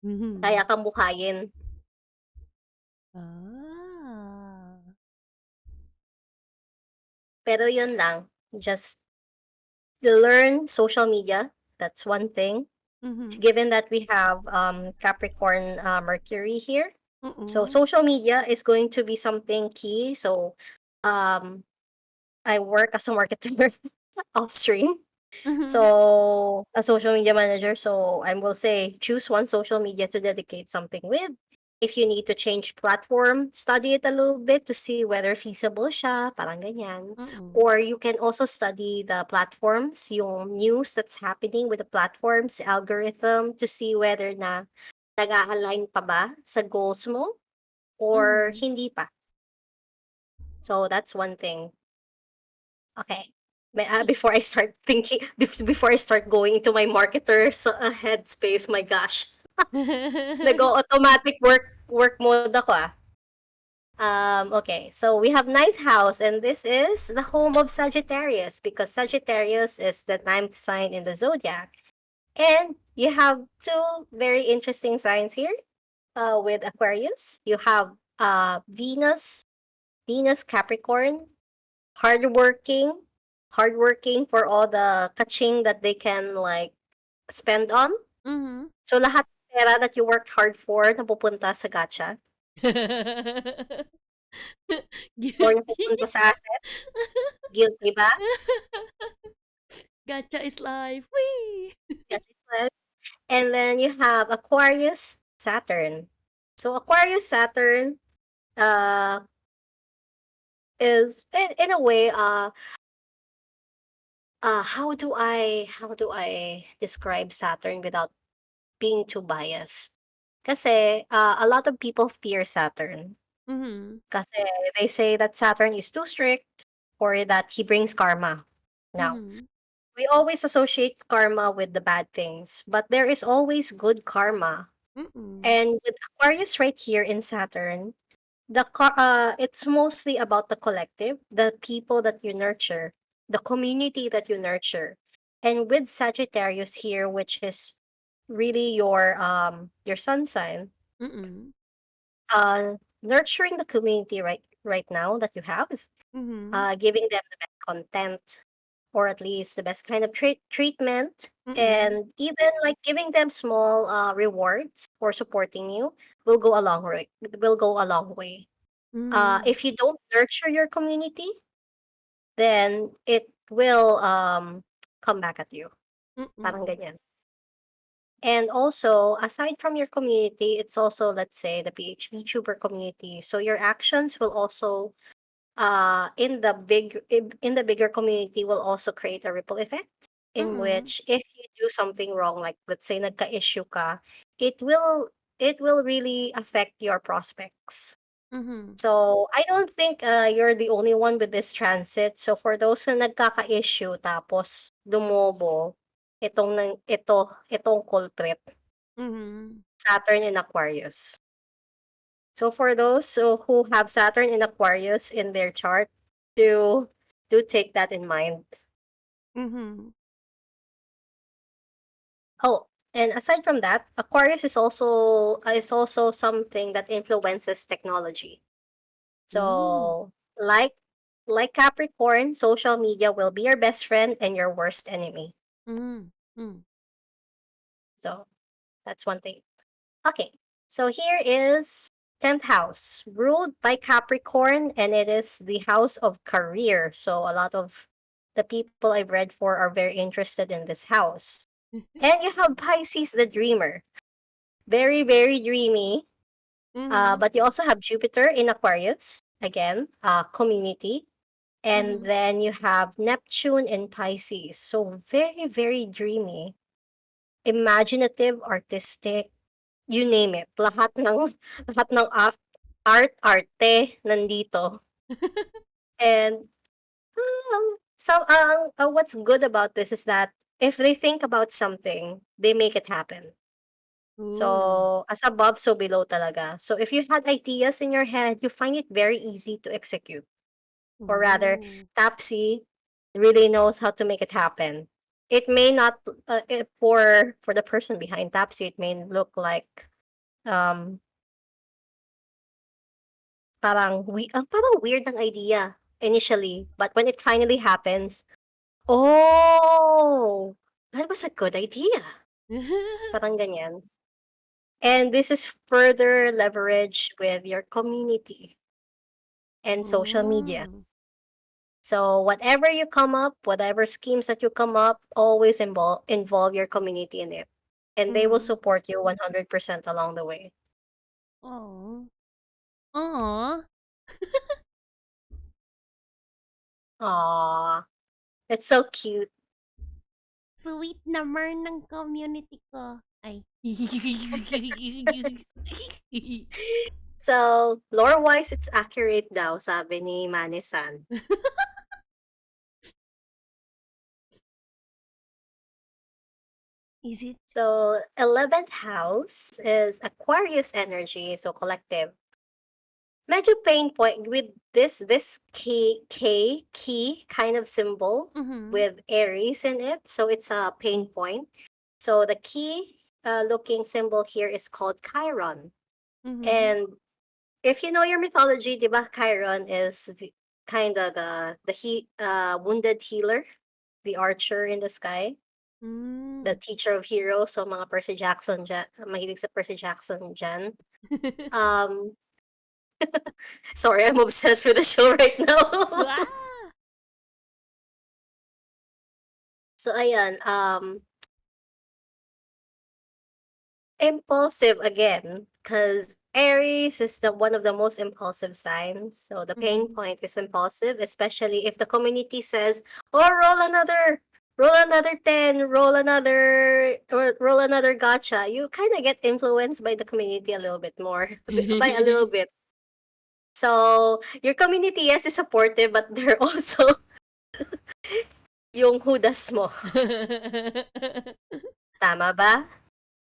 Speaker 2: Kaya
Speaker 1: Mhm.
Speaker 2: kang buhayin.
Speaker 1: Ah.
Speaker 2: Pero yun lang. Just learn social media. That's one thing.
Speaker 1: Mhm.
Speaker 2: Given that we have Capricorn Mercury here. So
Speaker 1: Mm.
Speaker 2: social media is going to be something key. So um, I work as a marketer off stream.
Speaker 1: Mhm.
Speaker 2: So a social media manager. So I will say choose one social media to dedicate something with. If you need to change platform, study it a little bit to see whether feasible siya, parang ganyan.
Speaker 1: Mm.
Speaker 2: Or you can also study the platforms, yung news that's happening with the platforms, algorithm, to see whether na nag-a-align pa ba sa goals mo or
Speaker 1: Mhm.
Speaker 2: hindi pa. So that's one thing. Okay. Before I start thinking, before I start going into my marketer's headspace, my gosh, nag-automatic work mode ako ah. Okay, so we have ninth house, and this is the home of Sagittarius because Sagittarius is the ninth sign in the zodiac. And you have two very interesting signs here with Aquarius. You have Venus Capricorn, hardworking, hardworking for all the kaching that they can like spend on.
Speaker 1: Mhm.
Speaker 2: So lahat ng pera that you worked hard for napupunta sa gacha or
Speaker 1: Guilty.
Speaker 2: napupunta sa assets. Guilty ba?
Speaker 1: Gacha is life. Wee.
Speaker 2: Yes, it was. And then you have Aquarius Saturn. So Aquarius Saturn uh is in a way how do I describe Saturn without being too biased? Kasi a lot of people fear Saturn.
Speaker 1: Mhm.
Speaker 2: Kasi they say that Saturn is too strict or that he brings karma. Now,
Speaker 1: Mhm.
Speaker 2: we always associate karma with the bad things, but there is always good karma.
Speaker 1: Mm.
Speaker 2: And with Aquarius right here in Saturn, it's mostly about the collective, the people that you nurture, the community that you nurture. And with Sagittarius here, which is really your sun sign,
Speaker 1: Mm.
Speaker 2: nurturing the community right now that you have,
Speaker 1: Mhm.
Speaker 2: giving them the best content or at least the best kind of treatment,
Speaker 1: Mm.
Speaker 2: and even like giving them small rewards for supporting you will go a long way.
Speaker 1: Mhm.
Speaker 2: If you don't nurture your community, then it will come back at you. Parang
Speaker 1: Mm.
Speaker 2: ganyan. And also, aside from your community, it's also, let's say, the PHP tuber community. So your actions will also in the bigger community will also create a ripple effect in
Speaker 1: Mm.
Speaker 2: which if you do something wrong, like let's say nagka-issue ka, it will really affect your prospects.
Speaker 1: Mhm.
Speaker 2: So I don't think you're the only one with this transit. So for those na nagkaka-issue tapos dumobo, itong culprit,
Speaker 1: Mhm.
Speaker 2: Saturn in Aquarius. So for those who have Saturn in Aquarius in their chart, do do take that in mind.
Speaker 1: Mhm.
Speaker 2: Oh, and aside from that, Aquarius is also something that influences technology.
Speaker 1: Ooh.
Speaker 2: So like Capricorn, social media will be your best friend and your worst enemy.
Speaker 1: Mm. Mm.
Speaker 2: So that's one thing. Okay, so here is 10th house, ruled by Capricorn, and it is the house of career. So a lot of the people I've read for are very interested in this house. And you have Pisces, the dreamer. Very, very dreamy.
Speaker 1: Mhm.
Speaker 2: But you also have Jupiter in Aquarius, again, community. And
Speaker 1: Mhm.
Speaker 2: then you have Neptune in Pisces. So very, very dreamy, imaginative, artistic, you name it. Lahat ng, lahat ng arte nandito. And what's good about this is that if they think about something, they make it happen.
Speaker 1: Ooh.
Speaker 2: So, as above, so below talaga. So, if you had ideas in your head, you find it very easy to execute. Or rather,
Speaker 1: Ooh.
Speaker 2: Tapsi really knows how to make it happen. It may not, for the person behind Tapsi, it may look like um parang weird ang idea initially, but when it finally happens, oh, that was a good idea. Parang ganyan. And this is further leverage with your community and social media.
Speaker 1: Oh.
Speaker 2: So whatever you come up, whatever schemes that you come up, always involve your community in it. And they will
Speaker 1: Mhm.
Speaker 2: support you 100% along the way.
Speaker 1: Oh. Aw.
Speaker 2: Aww, it's so cute.
Speaker 1: Sweet naman ng community ko. Ay.
Speaker 2: So, lore-wise, it's accurate daw, sabi ni Mane-san.
Speaker 1: Is it?
Speaker 2: So, 11th house is Aquarius energy, so collective. Medyo pain point with this key kind of symbol
Speaker 1: Mhm.
Speaker 2: with Aries in it, so it's a pain point. So the key looking symbol here is called Chiron.
Speaker 1: Mhm.
Speaker 2: And if you know your mythology, 'di ba, Chiron is kind of the wounded healer, the archer in the sky, the
Speaker 1: Hmm.
Speaker 2: teacher of heroes, so mga Percy Jackson dyan, mahilig sa Percy Jackson dyan. Um, sorry, I'm obsessed with the show right now.
Speaker 1: Ah!
Speaker 2: So ayan, impulsive again, because Aries is the one of the most impulsive signs. So the pain
Speaker 1: Mhm.
Speaker 2: point is impulsive, especially if the community says, "Oh, roll another 10, roll another gotcha." You kind of get influenced by the community a little bit more, by a little bit. So your community, yes, is supportive, but they're also yung hudas mo. Tama ba?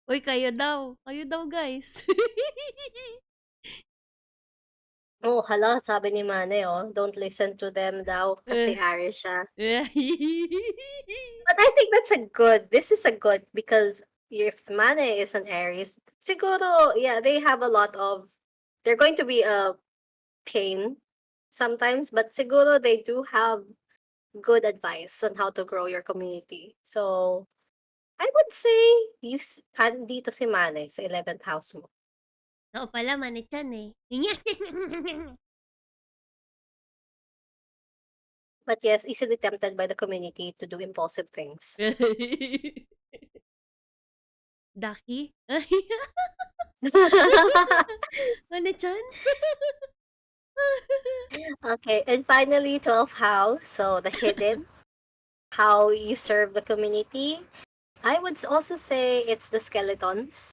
Speaker 1: Uy, kayo daw. Kayo daw, guys.
Speaker 2: Oh, hala, sabi ni Mane, oh, don't listen to them daw kasi Aries siya. But I think this is a good because if Mane is an Aries, siguro, yeah, they have a lot of, they're going to be a pain sometimes, but siguro they do have good advice on how to grow your community. So, I would say, andito si Mane sa 11th house mo.
Speaker 1: Oo pala, manichan eh.
Speaker 2: But yes, easily tempted by the community to do impulsive things.
Speaker 1: Daki? Manichan?
Speaker 2: Okay, and finally, 12th house, so the hidden, how you serve the community. I would also say it's the skeletons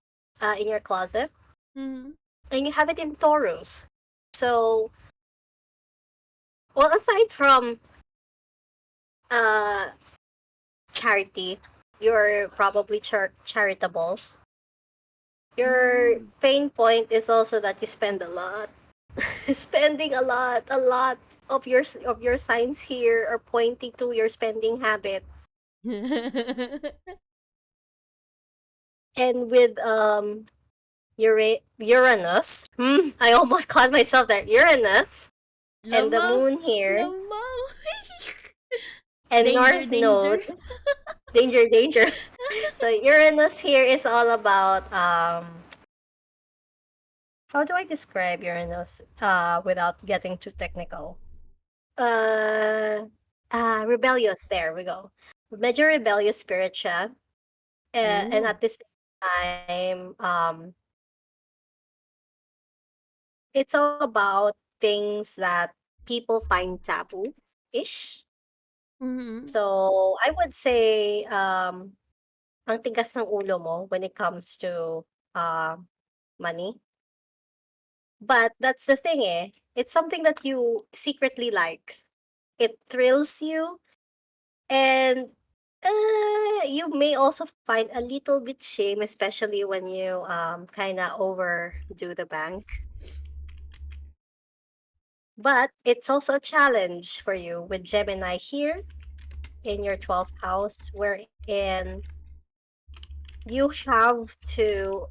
Speaker 2: in your closet,
Speaker 1: Mhm.
Speaker 2: and you have it in Taurus. So, well, aside from uh, charity, you're probably charitable. Your
Speaker 1: Mm.
Speaker 2: pain point is also that you spend a lot, spending a lot of your signs here are pointing to your spending habit. And with Uranus, I almost caught myself there. Uranus and the
Speaker 1: Lamaw!
Speaker 2: moon here
Speaker 1: Lamaw!
Speaker 2: and
Speaker 1: Danger,
Speaker 2: North
Speaker 1: danger.
Speaker 2: Node. Danger, danger. So Uranus here is all about how do I describe Uranus without getting too technical? Uh rebellious, there we go. Medyo rebellious spirit siya. And
Speaker 1: Oh.
Speaker 2: at the same time, it's all about things that people find taboo ish.
Speaker 1: Mhm.
Speaker 2: So I would say, ang tigas ng ulo mo when it comes to money. But that's the thing, eh. It's something that you secretly like. It thrills you, and you may also find a little bit shame, especially when you kind of overdo the bank. But it's also a challenge for you with Gemini here in your 12th house, wherein you have to.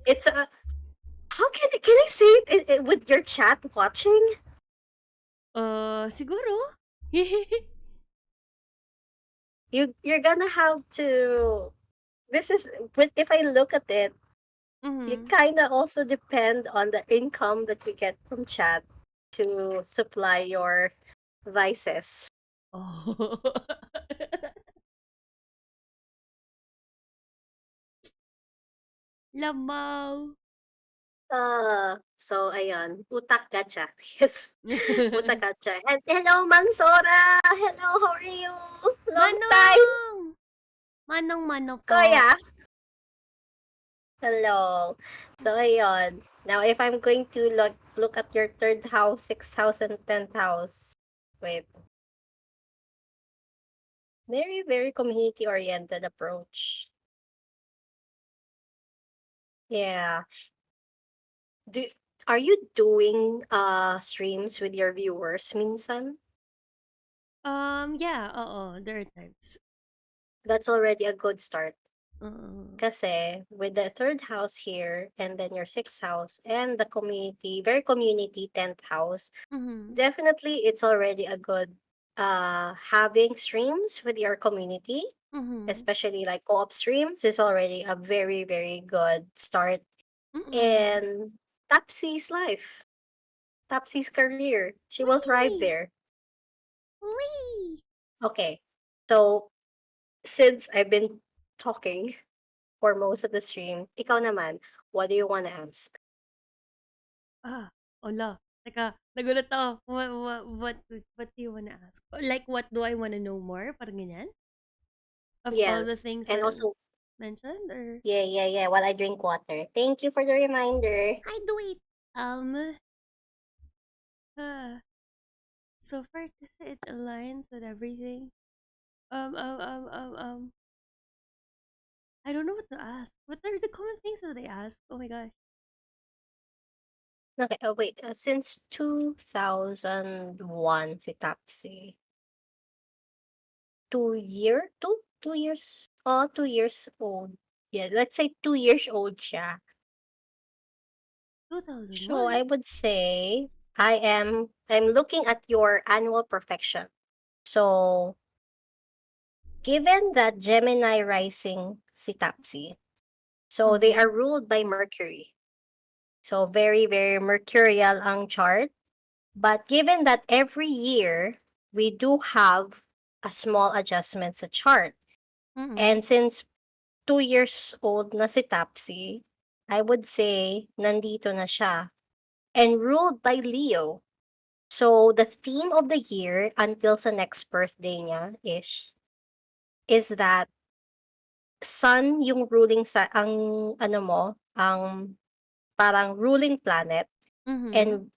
Speaker 2: It's a. How can I say it, with your chat watching?
Speaker 1: Siguro?
Speaker 2: You're gonna have to. This is, but if I look at it, you
Speaker 1: Mhm.
Speaker 2: kind of also depend on the income that you get from chat to supply your vices.
Speaker 1: Oh. Lamaw.
Speaker 2: So ayun, utak gacha. Yes, utak gacha. And hello, Mang Sora! Hello, how are you? Long time!
Speaker 1: Manong! Manong-mano po.
Speaker 2: Kuya! Hello. So ayun, now if I'm going to look at your third house, sixth house, and 10th house, wait, very, very community-oriented approach. Yeah. Do are you doing streams with your viewers minsan?
Speaker 1: Yeah, oo, there are times.
Speaker 2: That's already a good start.
Speaker 1: Oo.
Speaker 2: Kasi with the third house here and then your sixth house and the community, very community 10th house,
Speaker 1: Mhm.
Speaker 2: definitely it's already a good having streams with your community,
Speaker 1: Mhm.
Speaker 2: especially like co-op streams is already a very, very good start
Speaker 1: Mm.
Speaker 2: in Tapsi's life, Tapsi's career. She will thrive
Speaker 1: Wee!
Speaker 2: there.
Speaker 1: Wee!
Speaker 2: Okay. So, since I've been talking for most of the stream, ikaw naman, what do you want to ask?
Speaker 1: Ah, hala. Teka, nagulat ako. What do you wanna ask? Like, what do I wanna know more? Parang ganyan? Of all the
Speaker 2: Yes.
Speaker 1: things
Speaker 2: And
Speaker 1: I've
Speaker 2: also,
Speaker 1: mentioned? Or
Speaker 2: yeah, yeah, yeah, while I drink water. Thank you for the reminder.
Speaker 1: I do it. Uh, so far kasi it aligns with everything. Um, um, um, um, um, I don't know what to ask. What are the common things that they ask? Oh my gosh.
Speaker 2: Okay, oh wait, since 2001 si Tapsi. 2 years? 2 years old. Yeah, let's say 2 years old siya. So
Speaker 1: 2001?
Speaker 2: I would say I'm looking at your annual perfection. So given that Gemini rising si Tapsi, so they are
Speaker 1: Uh-huh.
Speaker 2: ruled by Mercury. So very, very mercurial ang chart. But given that every year we do have a small adjustment sa chart.
Speaker 1: Mm-hmm.
Speaker 2: And since 2 years old na si Tapsi, I would say nandito na siya. And ruled by Leo. So the theme of the year until sa next birthday niya is that sun yung ruling sa ang ano mo, ang parang ruling planet,
Speaker 1: Mm-hmm.
Speaker 2: and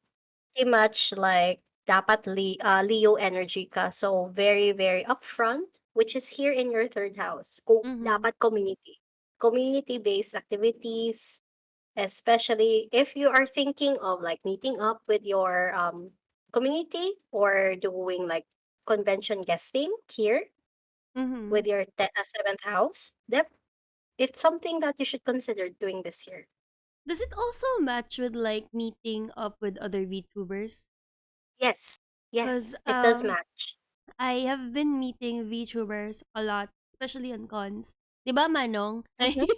Speaker 2: pretty much like dapat Leo energy ka. So very, very upfront, which is here in your third house.
Speaker 1: Mm-hmm.
Speaker 2: Dapat community. Community-based activities, especially if you are thinking of like meeting up with your community or doing like convention guesting here
Speaker 1: Mm-hmm.
Speaker 2: with your seventh house. It's something that you should consider doing this year.
Speaker 1: Does it also match with like meeting up with other VTubers?
Speaker 2: Yes,
Speaker 1: Because
Speaker 2: yes, it does match.
Speaker 1: I have been meeting VTubers a lot, especially on cons. Diba, Manong?
Speaker 2: Mhm.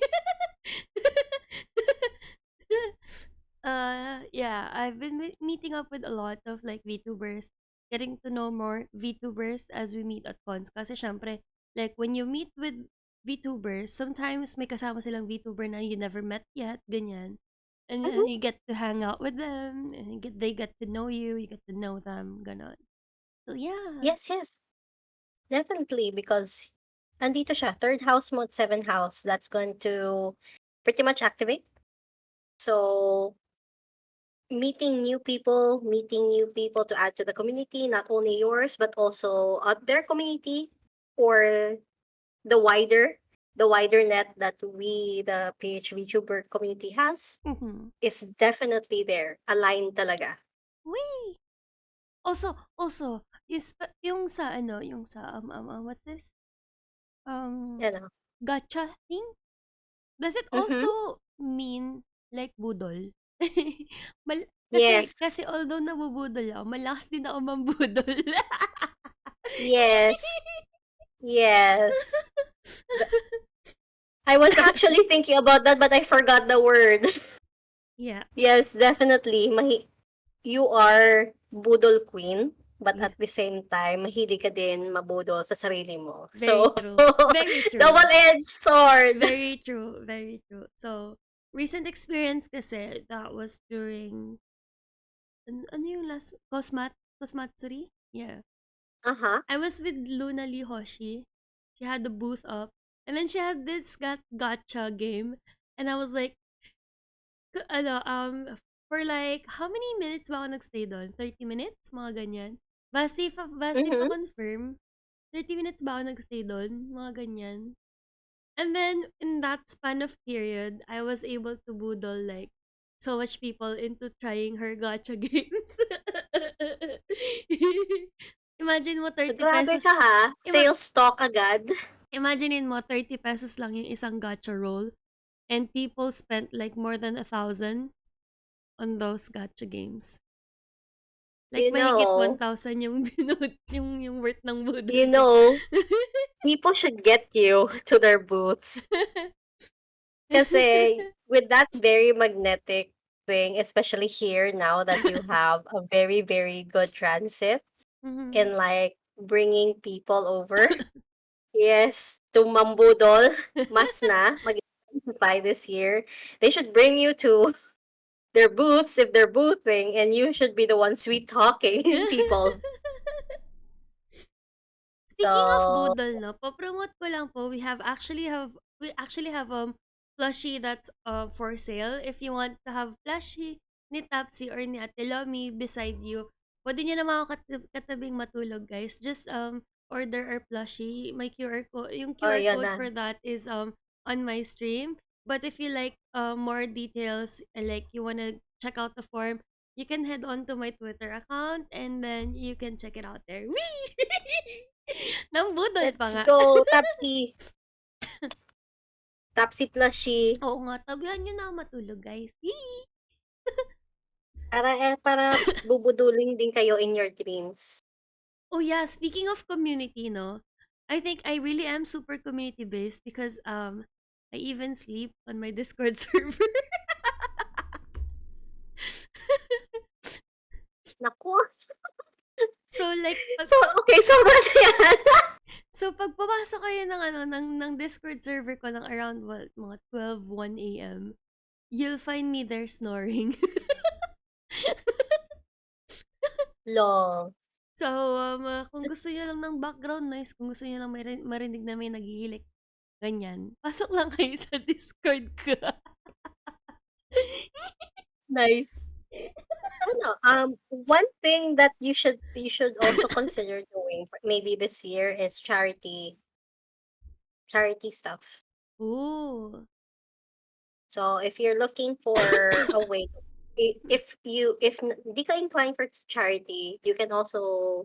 Speaker 1: Yeah, I've been meeting up with a lot of like VTubers, getting to know more VTubers as we meet at cons. Kasi syempre, like when you meet with VTubers. Sometimes may kasama silang VTuber na you never met yet, ganyan. And
Speaker 2: Mhm.
Speaker 1: you get to hang out with them, and they get to know you get to know them, ganon. So yeah.
Speaker 2: Yes, yes. Definitely, because andito siya, third house mode, seventh house. That's going to pretty much activate. So meeting new people to add to the community, not only yours, but also their community, or the wider the wider net that we, the PHV tuber community, has,
Speaker 1: Mm-hmm.
Speaker 2: is definitely there. Aligned talaga.
Speaker 1: Wee! Also, yung sa ano, yung sa what's this? Um,
Speaker 2: You know?
Speaker 1: gacha thing? Does it
Speaker 2: Mm-hmm.
Speaker 1: also mean like budol?
Speaker 2: Yes.
Speaker 1: Kasi although nabubudol ako, malakas din ako mambudol.
Speaker 2: Yes. Yes. Th- I was actually thinking about that, but I forgot the word.
Speaker 1: Yeah,
Speaker 2: Yes, definitely. You are budol queen, but
Speaker 1: yeah.
Speaker 2: at the same time, mahilig ka din mabudol sa sarili mo.
Speaker 1: Very
Speaker 2: So,
Speaker 1: true. Very true.
Speaker 2: double-edged sword.
Speaker 1: Very true. Very true. So, recent experience kasi, that was during, ano yung last, Cosmatsuri? Yeah.
Speaker 2: Uh-huh.
Speaker 1: I was with Luna Lee Hoshi. She had the booth up. And then she had this gacha game. And I was like, ano, for like, how many minutes ba ako nagstay doon? 30 minutes? Mga ganyan. Basti pa
Speaker 2: Mm-hmm.
Speaker 1: confirm. 30 minutes ba ako nagstay doon? Mga ganyan. And then, in that span of period, I was able to boodle like so much people into trying her gacha games. Imagine mo 30
Speaker 2: Grabe ka
Speaker 1: pesos.
Speaker 2: ha.
Speaker 1: Ima-
Speaker 2: Sales talk agad.
Speaker 1: Imaginein mo 30 pesos lang yung isang gacha roll and people spent like more than 1,000 on those gacha games. Like
Speaker 2: You
Speaker 1: mahigit
Speaker 2: know,
Speaker 1: 1,000 yung yung worth ng
Speaker 2: you
Speaker 1: budol ko.
Speaker 2: know, people should get you to their booths. Kasi with that very magnetic thing, especially here now that you have a very, very good transit
Speaker 1: Mhm.
Speaker 2: in like bringing people over. Yes, to Mambudol, mas na, mag-intensify this year. They should bring you to their booths if they're boothing, and you should be the one sweet talking people.
Speaker 1: Speaking of
Speaker 2: So,
Speaker 1: Boodle, no, po-promote ko lang po, we actually have plushie that's for sale. If you want to have plushie ni Tapsi or ni Ate Lomi beside you, pwede nyo naman ako katabing matulog, guys. Just order our plushie. My QR code, yung
Speaker 2: oh,
Speaker 1: QR
Speaker 2: yun
Speaker 1: code
Speaker 2: na.
Speaker 1: for that is on my stream. But if you like more details, like you wanna check out the form, you can head on to my Twitter account and then you can check it out there. Whee! Nambudol pa
Speaker 2: Let's
Speaker 1: nga.
Speaker 2: go, Tapsi. Tapsi plushie.
Speaker 1: Oo nga, tabihan nyo na ako matulog, guys. Yee!
Speaker 2: Para bubudulin din kayo in your dreams.
Speaker 1: Oh yeah, speaking of community, no, I think I really am super community based because I even sleep on my Discord server.
Speaker 2: Naku.
Speaker 1: So like
Speaker 2: So, okay, so what yan?
Speaker 1: pag pumasok kayo ng ng Discord server ko ng around what, mga 12 1 a.m., you'll find me there snoring.
Speaker 2: Long.
Speaker 1: So, kung gusto niyo lang ng background noise, kung gusto niyo lang marinig na may naghihilik, ganyan, pasok lang kayo sa Discord ko.
Speaker 2: Nice. Ano, one thing that you should also consider doing maybe this year is charity stuff.
Speaker 1: Ooh.
Speaker 2: So if you're looking for a way, if di ka inclined for charity, you can also,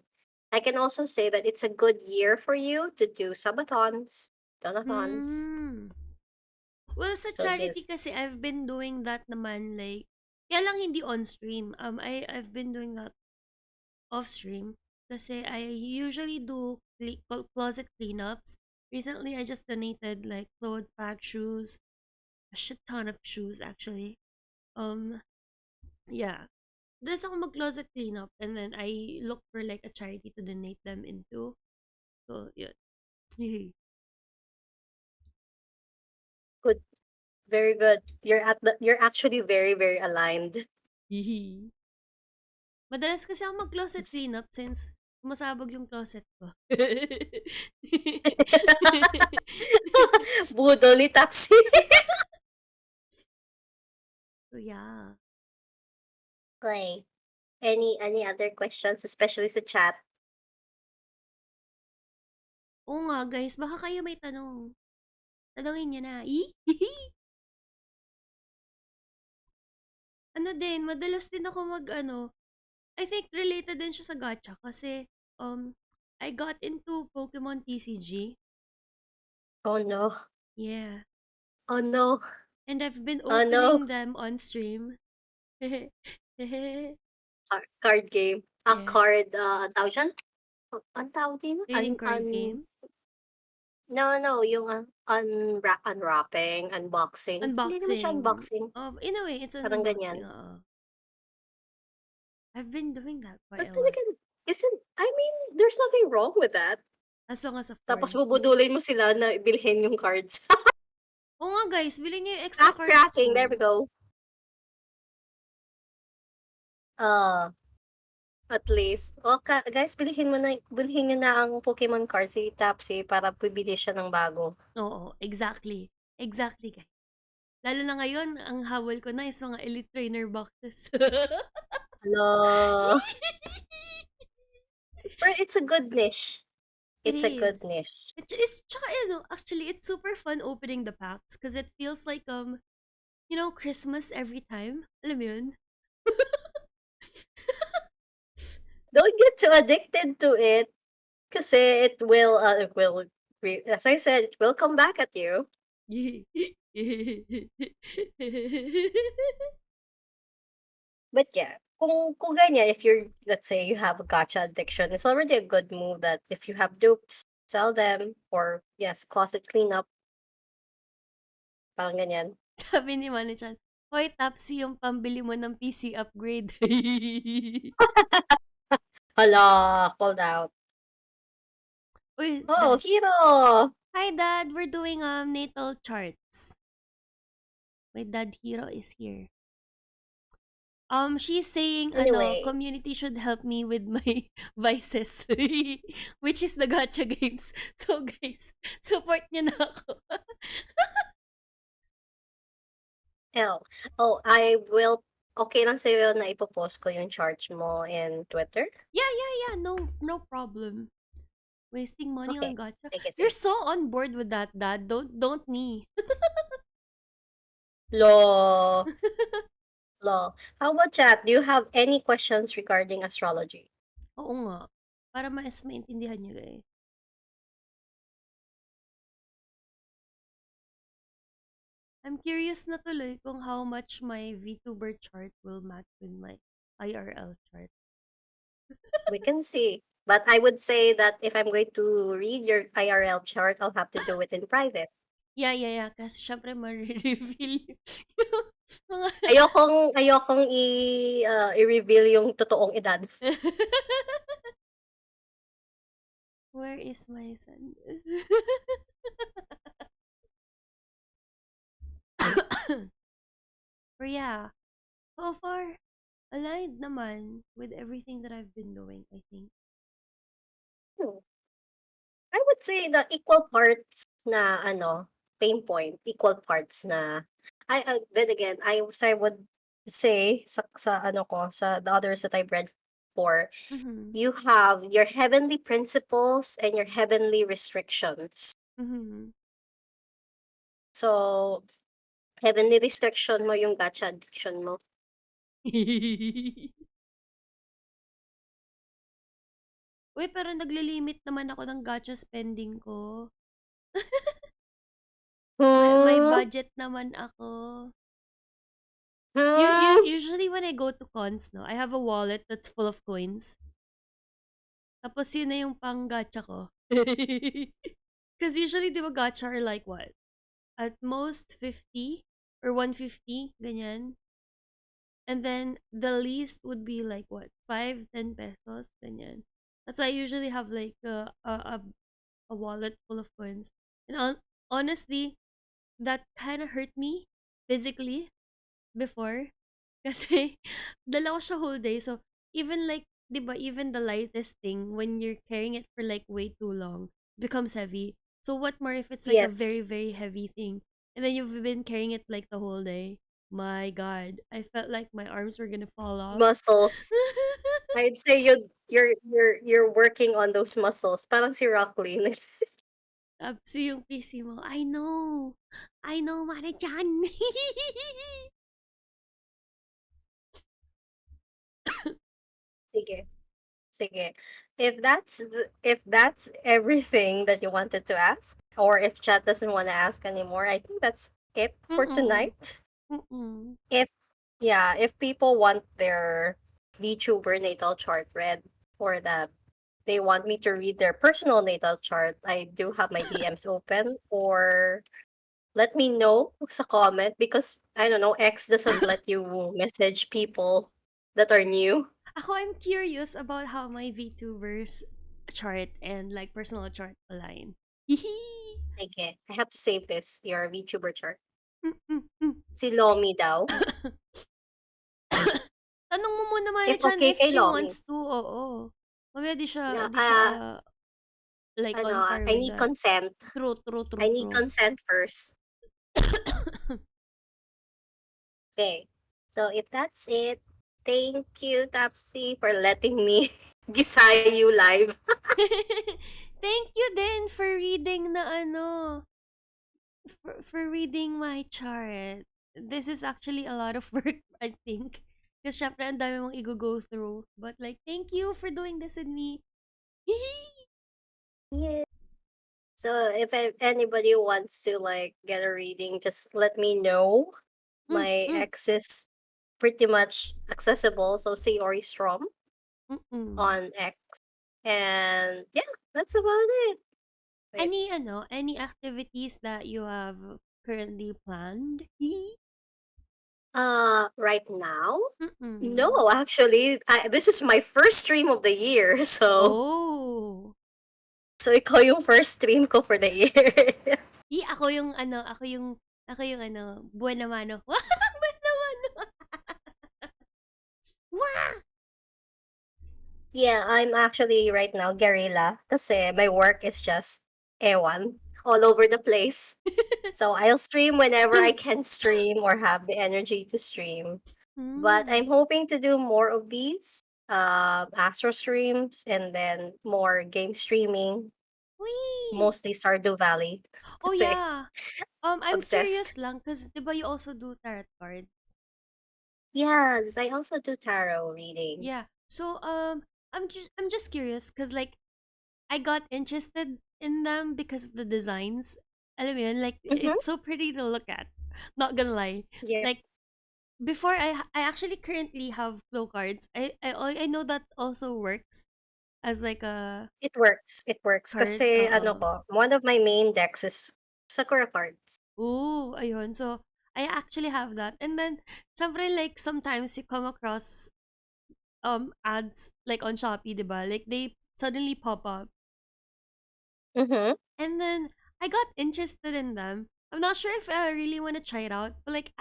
Speaker 2: I can also say that it's a good year for you to do subathons, donathons.
Speaker 1: Hmm. Well, sa
Speaker 2: So
Speaker 1: charity
Speaker 2: this,
Speaker 1: kasi I've been doing that naman like kaya lang hindi on stream. I've been doing that off stream kasi I usually do closet cleanups. Recently, I just donated like clothes, bag, shoes, a shit ton of shoes actually. Um, yeah. There's ako mag-closet cleanup and then I look for like a charity to donate them into. So, yun.
Speaker 2: Good. Very good. You're actually very, very aligned.
Speaker 1: Hihi. Madalas kasi ako mag-closet cleanup since sumasabog yung closet ko.
Speaker 2: Budol ni Tapsi.
Speaker 1: So, yeah.
Speaker 2: Okay. Any other questions, especially sa chat?
Speaker 1: Oo nga, guys. Baka kayo may tanong. Tanongin niyo na. Ano din, madalas din ako mag-ano, I think related din siya sa gacha kasi I got into Pokemon TCG.
Speaker 2: Oh no.
Speaker 1: Yeah.
Speaker 2: Oh no.
Speaker 1: And I've been
Speaker 2: Oh no.
Speaker 1: opening them on stream. Yeah.
Speaker 2: Card game. Card, ang tawag dyan? Ang tawag din?
Speaker 1: Trading card game.
Speaker 2: No, yung unwrapping, unboxing. Hindi naman siya
Speaker 1: Unboxing.
Speaker 2: unboxing.
Speaker 1: In a way, it's an
Speaker 2: Parang
Speaker 1: unboxing.
Speaker 2: ganyan.
Speaker 1: I've been doing that quite
Speaker 2: But
Speaker 1: a
Speaker 2: then
Speaker 1: lot.
Speaker 2: again, I mean, there's nothing wrong with that.
Speaker 1: As long as, of
Speaker 2: Tapos
Speaker 1: course.
Speaker 2: bubudulin mo sila na bilhin yung cards.
Speaker 1: Oo nga guys, bilhin niyo yung extra
Speaker 2: Back
Speaker 1: cards
Speaker 2: cracking, there
Speaker 1: ko.
Speaker 2: we go. Uh, at least. O, guys, bilhin nyo na ang Pokemon cards si Tapsi para bibili siya ng bago.
Speaker 1: Oo, exactly. Exactly guys. Lalo na ngayon, ang habol ko na is mga Elite Trainer boxes.
Speaker 2: Hello. But it's a good niche.
Speaker 1: It
Speaker 2: It's a good
Speaker 1: is.
Speaker 2: niche.
Speaker 1: It's tsaka, actually, it's super fun opening the packs because it feels like, Christmas every time. Alam mo yun?
Speaker 2: Don't get too addicted to it kasi as I said, it will come back at you. But yeah, kung ganyan, if you're, let's say, you have a gacha addiction, it's already a good move that if you have dupes, sell them, or yes, closet cleanup, parang ganyan.
Speaker 1: Sabi ni Mani-chan, "Hoy, Tapsi, yung pambili mo ng PC upgrade."
Speaker 2: Hala, called out.
Speaker 1: Uy,
Speaker 2: Oh,
Speaker 1: Dad.
Speaker 2: Hero!
Speaker 1: Hi, Dad. We're doing natal charts. My dad Hero is here. She's saying,
Speaker 2: Anyway,
Speaker 1: community should help me with my vices, which is the gacha games. So, guys, support niyo na ako.
Speaker 2: oh, I will, okay lang sa'yo na ipopost ko yung charge mo in Twitter?
Speaker 1: Yeah. No problem. Wasting money on
Speaker 2: Okay,
Speaker 1: gacha.
Speaker 2: sige,
Speaker 1: You're
Speaker 2: sige.
Speaker 1: so on board with that, Dad. Don't me.
Speaker 2: Lo, lo. How about chat? Do you have any questions regarding astrology?
Speaker 1: Oo nga. Para mas maintindihan niyo guys. I'm curious na tuloy kung how much my VTuber chart will match with my IRL chart.
Speaker 2: We can see. But I would say that if I'm going to read your IRL chart, I'll have to do it in private.
Speaker 1: Yeah. Kasi syempre ma-reveal yung mga...
Speaker 2: Ayokong i-reveal yung totoong edad.
Speaker 1: Where is my son? But yeah, so far, aligned naman with everything that I've been doing, I think.
Speaker 2: Hmm. I would say the equal parts na pain point, equal parts na then again, I would say sa sa the others that I've read for,
Speaker 1: Mm-hmm.
Speaker 2: you have your heavenly principles and your heavenly restrictions.
Speaker 1: Mm-hmm.
Speaker 2: So, heavenly restriction mo yung gacha addiction mo.
Speaker 1: Uy, pero naglilimit naman ako ng gacha spending ko. May
Speaker 2: Hmm.
Speaker 1: budget naman ako.
Speaker 2: Hmm.
Speaker 1: Usually when I go to cons, no, I have a wallet that's full of coins. Tapos yun na yung pang gacha ko. Because usually, di ba, gacha are like what? At most 50 or 150, ganyan. And then the least would be like what? 5, 10 pesos, ganyan. That's why I usually have like a wallet full of coins. And honestly, that kind of hurt me physically before. Kasi dala ko siya whole day. So, even like, di ba, even the lightest thing, when you're carrying it for like way too long, becomes heavy. So, what more if it's like a
Speaker 2: Yes,
Speaker 1: very, very heavy thing? And then you've been carrying it like the whole day. My God. I felt like my arms were gonna fall off.
Speaker 2: muscles. I'd say you're working on those muscles. Parang si Rockley.
Speaker 1: Tapos yung PC mo, I know. I know, Mare-chan.
Speaker 2: Sige, sige. If that's everything that you wanted to ask, or if chat doesn't want to ask anymore, I think that's it for
Speaker 1: Mm-mm.
Speaker 2: tonight.
Speaker 1: Mm-mm.
Speaker 2: If yeah, if people want their VTuber natal chart read, or that they want me to read their personal natal chart, I do have my DMs open, or let me know sa comment, because I don't know, X doesn't let you message people that are new.
Speaker 1: Ako, I'm curious about how my VTubers chart and like personal chart align. Hihi!
Speaker 2: Sige, I have to save this, your VTuber chart.
Speaker 1: Mm-mm-mm.
Speaker 2: Si Lomi daw.
Speaker 1: Tanong mo muna
Speaker 2: If
Speaker 1: Mane-chan
Speaker 2: okay
Speaker 1: if
Speaker 2: kay
Speaker 1: she
Speaker 2: Lomi.
Speaker 1: wants to, oo. Mamaya
Speaker 2: Na,
Speaker 1: di siya like
Speaker 2: ano,
Speaker 1: on par
Speaker 2: I
Speaker 1: with
Speaker 2: need
Speaker 1: that.
Speaker 2: consent.
Speaker 1: True, true,
Speaker 2: I
Speaker 1: true,
Speaker 2: need
Speaker 1: true.
Speaker 2: consent first. Okay. So if that's it, thank you, Tapsi, for letting me gisay you live.
Speaker 1: Thank you din for reading na ano, for reading my chart. This is actually a lot of work, I think. Because syempre, ang dami mong i-go through. But like, thank you for doing this with me.
Speaker 2: Yeah. So if anybody wants to like get a reading, just let me know.
Speaker 1: Mm,
Speaker 2: My
Speaker 1: mm,
Speaker 2: ex is pretty much accessible. So say Ori Strom
Speaker 1: mm.
Speaker 2: on X. And yeah, that's about it. Wait.
Speaker 1: Any activities that you have currently planned?
Speaker 2: Right now? No,
Speaker 1: Mm-mm.
Speaker 2: actually, this is my first stream of the year.
Speaker 1: Oh.
Speaker 2: So ikaw yung first stream ko for the year.
Speaker 1: Ako yung buwan na mano. Buwan na mano. Wah!
Speaker 2: Yeah, I'm actually right now guerrilla kasi my work is just ewan, all over the place. So I'll stream whenever I can stream or have the energy to stream. But
Speaker 1: Hmm.
Speaker 2: I'm hoping to do more of these Astro streams, and then more game streaming,
Speaker 1: Wee!
Speaker 2: mostly Stardew Valley
Speaker 1: Oh,
Speaker 2: kasi
Speaker 1: yeah. I'm
Speaker 2: obsessed.
Speaker 1: curious lang because 'di ba you also do tarot cards?
Speaker 2: Yes, I also do tarot reading.
Speaker 1: Yeah. So, I'm just curious because like I got interested in them because of the designs. Alam mo yun, like
Speaker 2: Mm-hmm.
Speaker 1: it's so pretty to look at. Not gonna lie.
Speaker 2: Yeah,
Speaker 1: Like before I actually currently have flow cards. I know that also works as like a
Speaker 2: it works. It works
Speaker 1: card.
Speaker 2: kasi ano
Speaker 1: Oo.
Speaker 2: ko, one of my main decks is Sakura cards.
Speaker 1: Ooh, ayun. So, I actually have that. And then, syempre, like, sometimes you come across ads, like, on Shopee, diba? Like, they suddenly pop up.
Speaker 2: Mm-hmm.
Speaker 1: And then, I got interested in them. I'm not sure if I really want to try it out, but, like,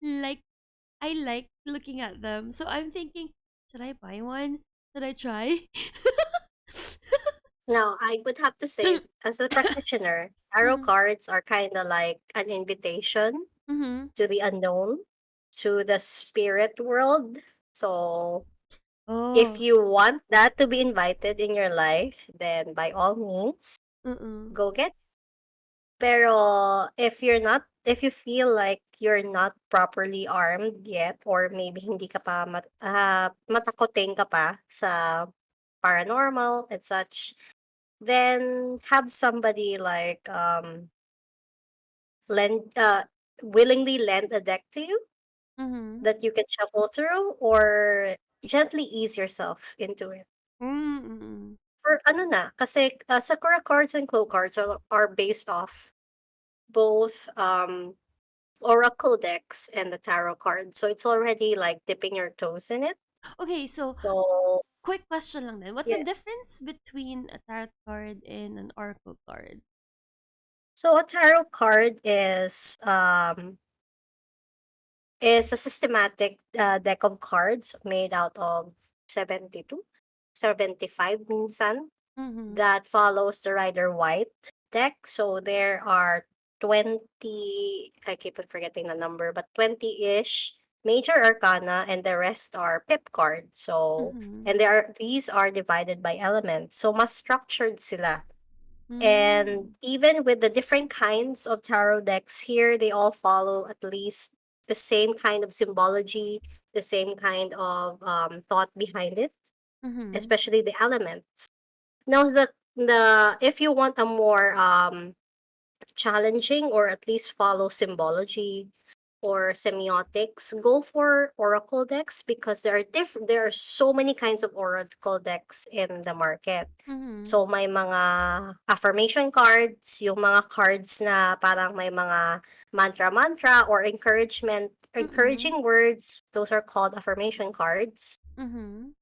Speaker 1: like, I like looking at them. So, I'm thinking, should I buy one? Should I try?
Speaker 2: Now, I would have to say, as a practitioner, tarot
Speaker 1: Mm-hmm.
Speaker 2: cards are kind of like an invitation
Speaker 1: Mm-hmm.
Speaker 2: to the unknown, to the spirit world. So, if
Speaker 1: Oh.
Speaker 2: you want that to be invited in your life, then by all means,
Speaker 1: Mm-mm.
Speaker 2: go get. Pero if you feel like you're not properly armed yet, or maybe hindi ka pa matakoting ka pa sa paranormal and such, then have somebody like lend willingly lend a deck to you
Speaker 1: Mm-hmm.
Speaker 2: that you can shuffle through, or gently ease yourself into it.
Speaker 1: Mm-mm.
Speaker 2: For ano na, kasi Sakura cards and Clo cards are based off both Oracle decks and the tarot cards. So it's already like dipping your toes in it.
Speaker 1: Okay, so
Speaker 2: So
Speaker 1: quick question lang din. What's the
Speaker 2: yeah,
Speaker 1: difference between a tarot card and an oracle card?
Speaker 2: So a tarot card is a systematic deck of cards made out of 72, 75 minsan,
Speaker 1: Mhm.
Speaker 2: that follows the Rider White deck. So there are 20, I keep on forgetting the number, but 20-ish major arcana, and the rest are pip cards. So,
Speaker 1: Mhm.
Speaker 2: and these are divided by elements. So mas structured sila. And
Speaker 1: Mm.
Speaker 2: even with the different kinds of tarot decks here, they all follow at least the same kind of symbology, the same kind of thought behind it,
Speaker 1: Mhm.
Speaker 2: especially the elements. Now, the if you want a more challenging, or at least follow symbology or semiotics, go for oracle decks, because there are so many kinds of oracle decks in the market.
Speaker 1: Mhm.
Speaker 2: So may mga affirmation cards, yung mga cards na parang may mga mantra or
Speaker 1: Mhm.
Speaker 2: encouraging words, those are called affirmation cards.
Speaker 1: Mhm.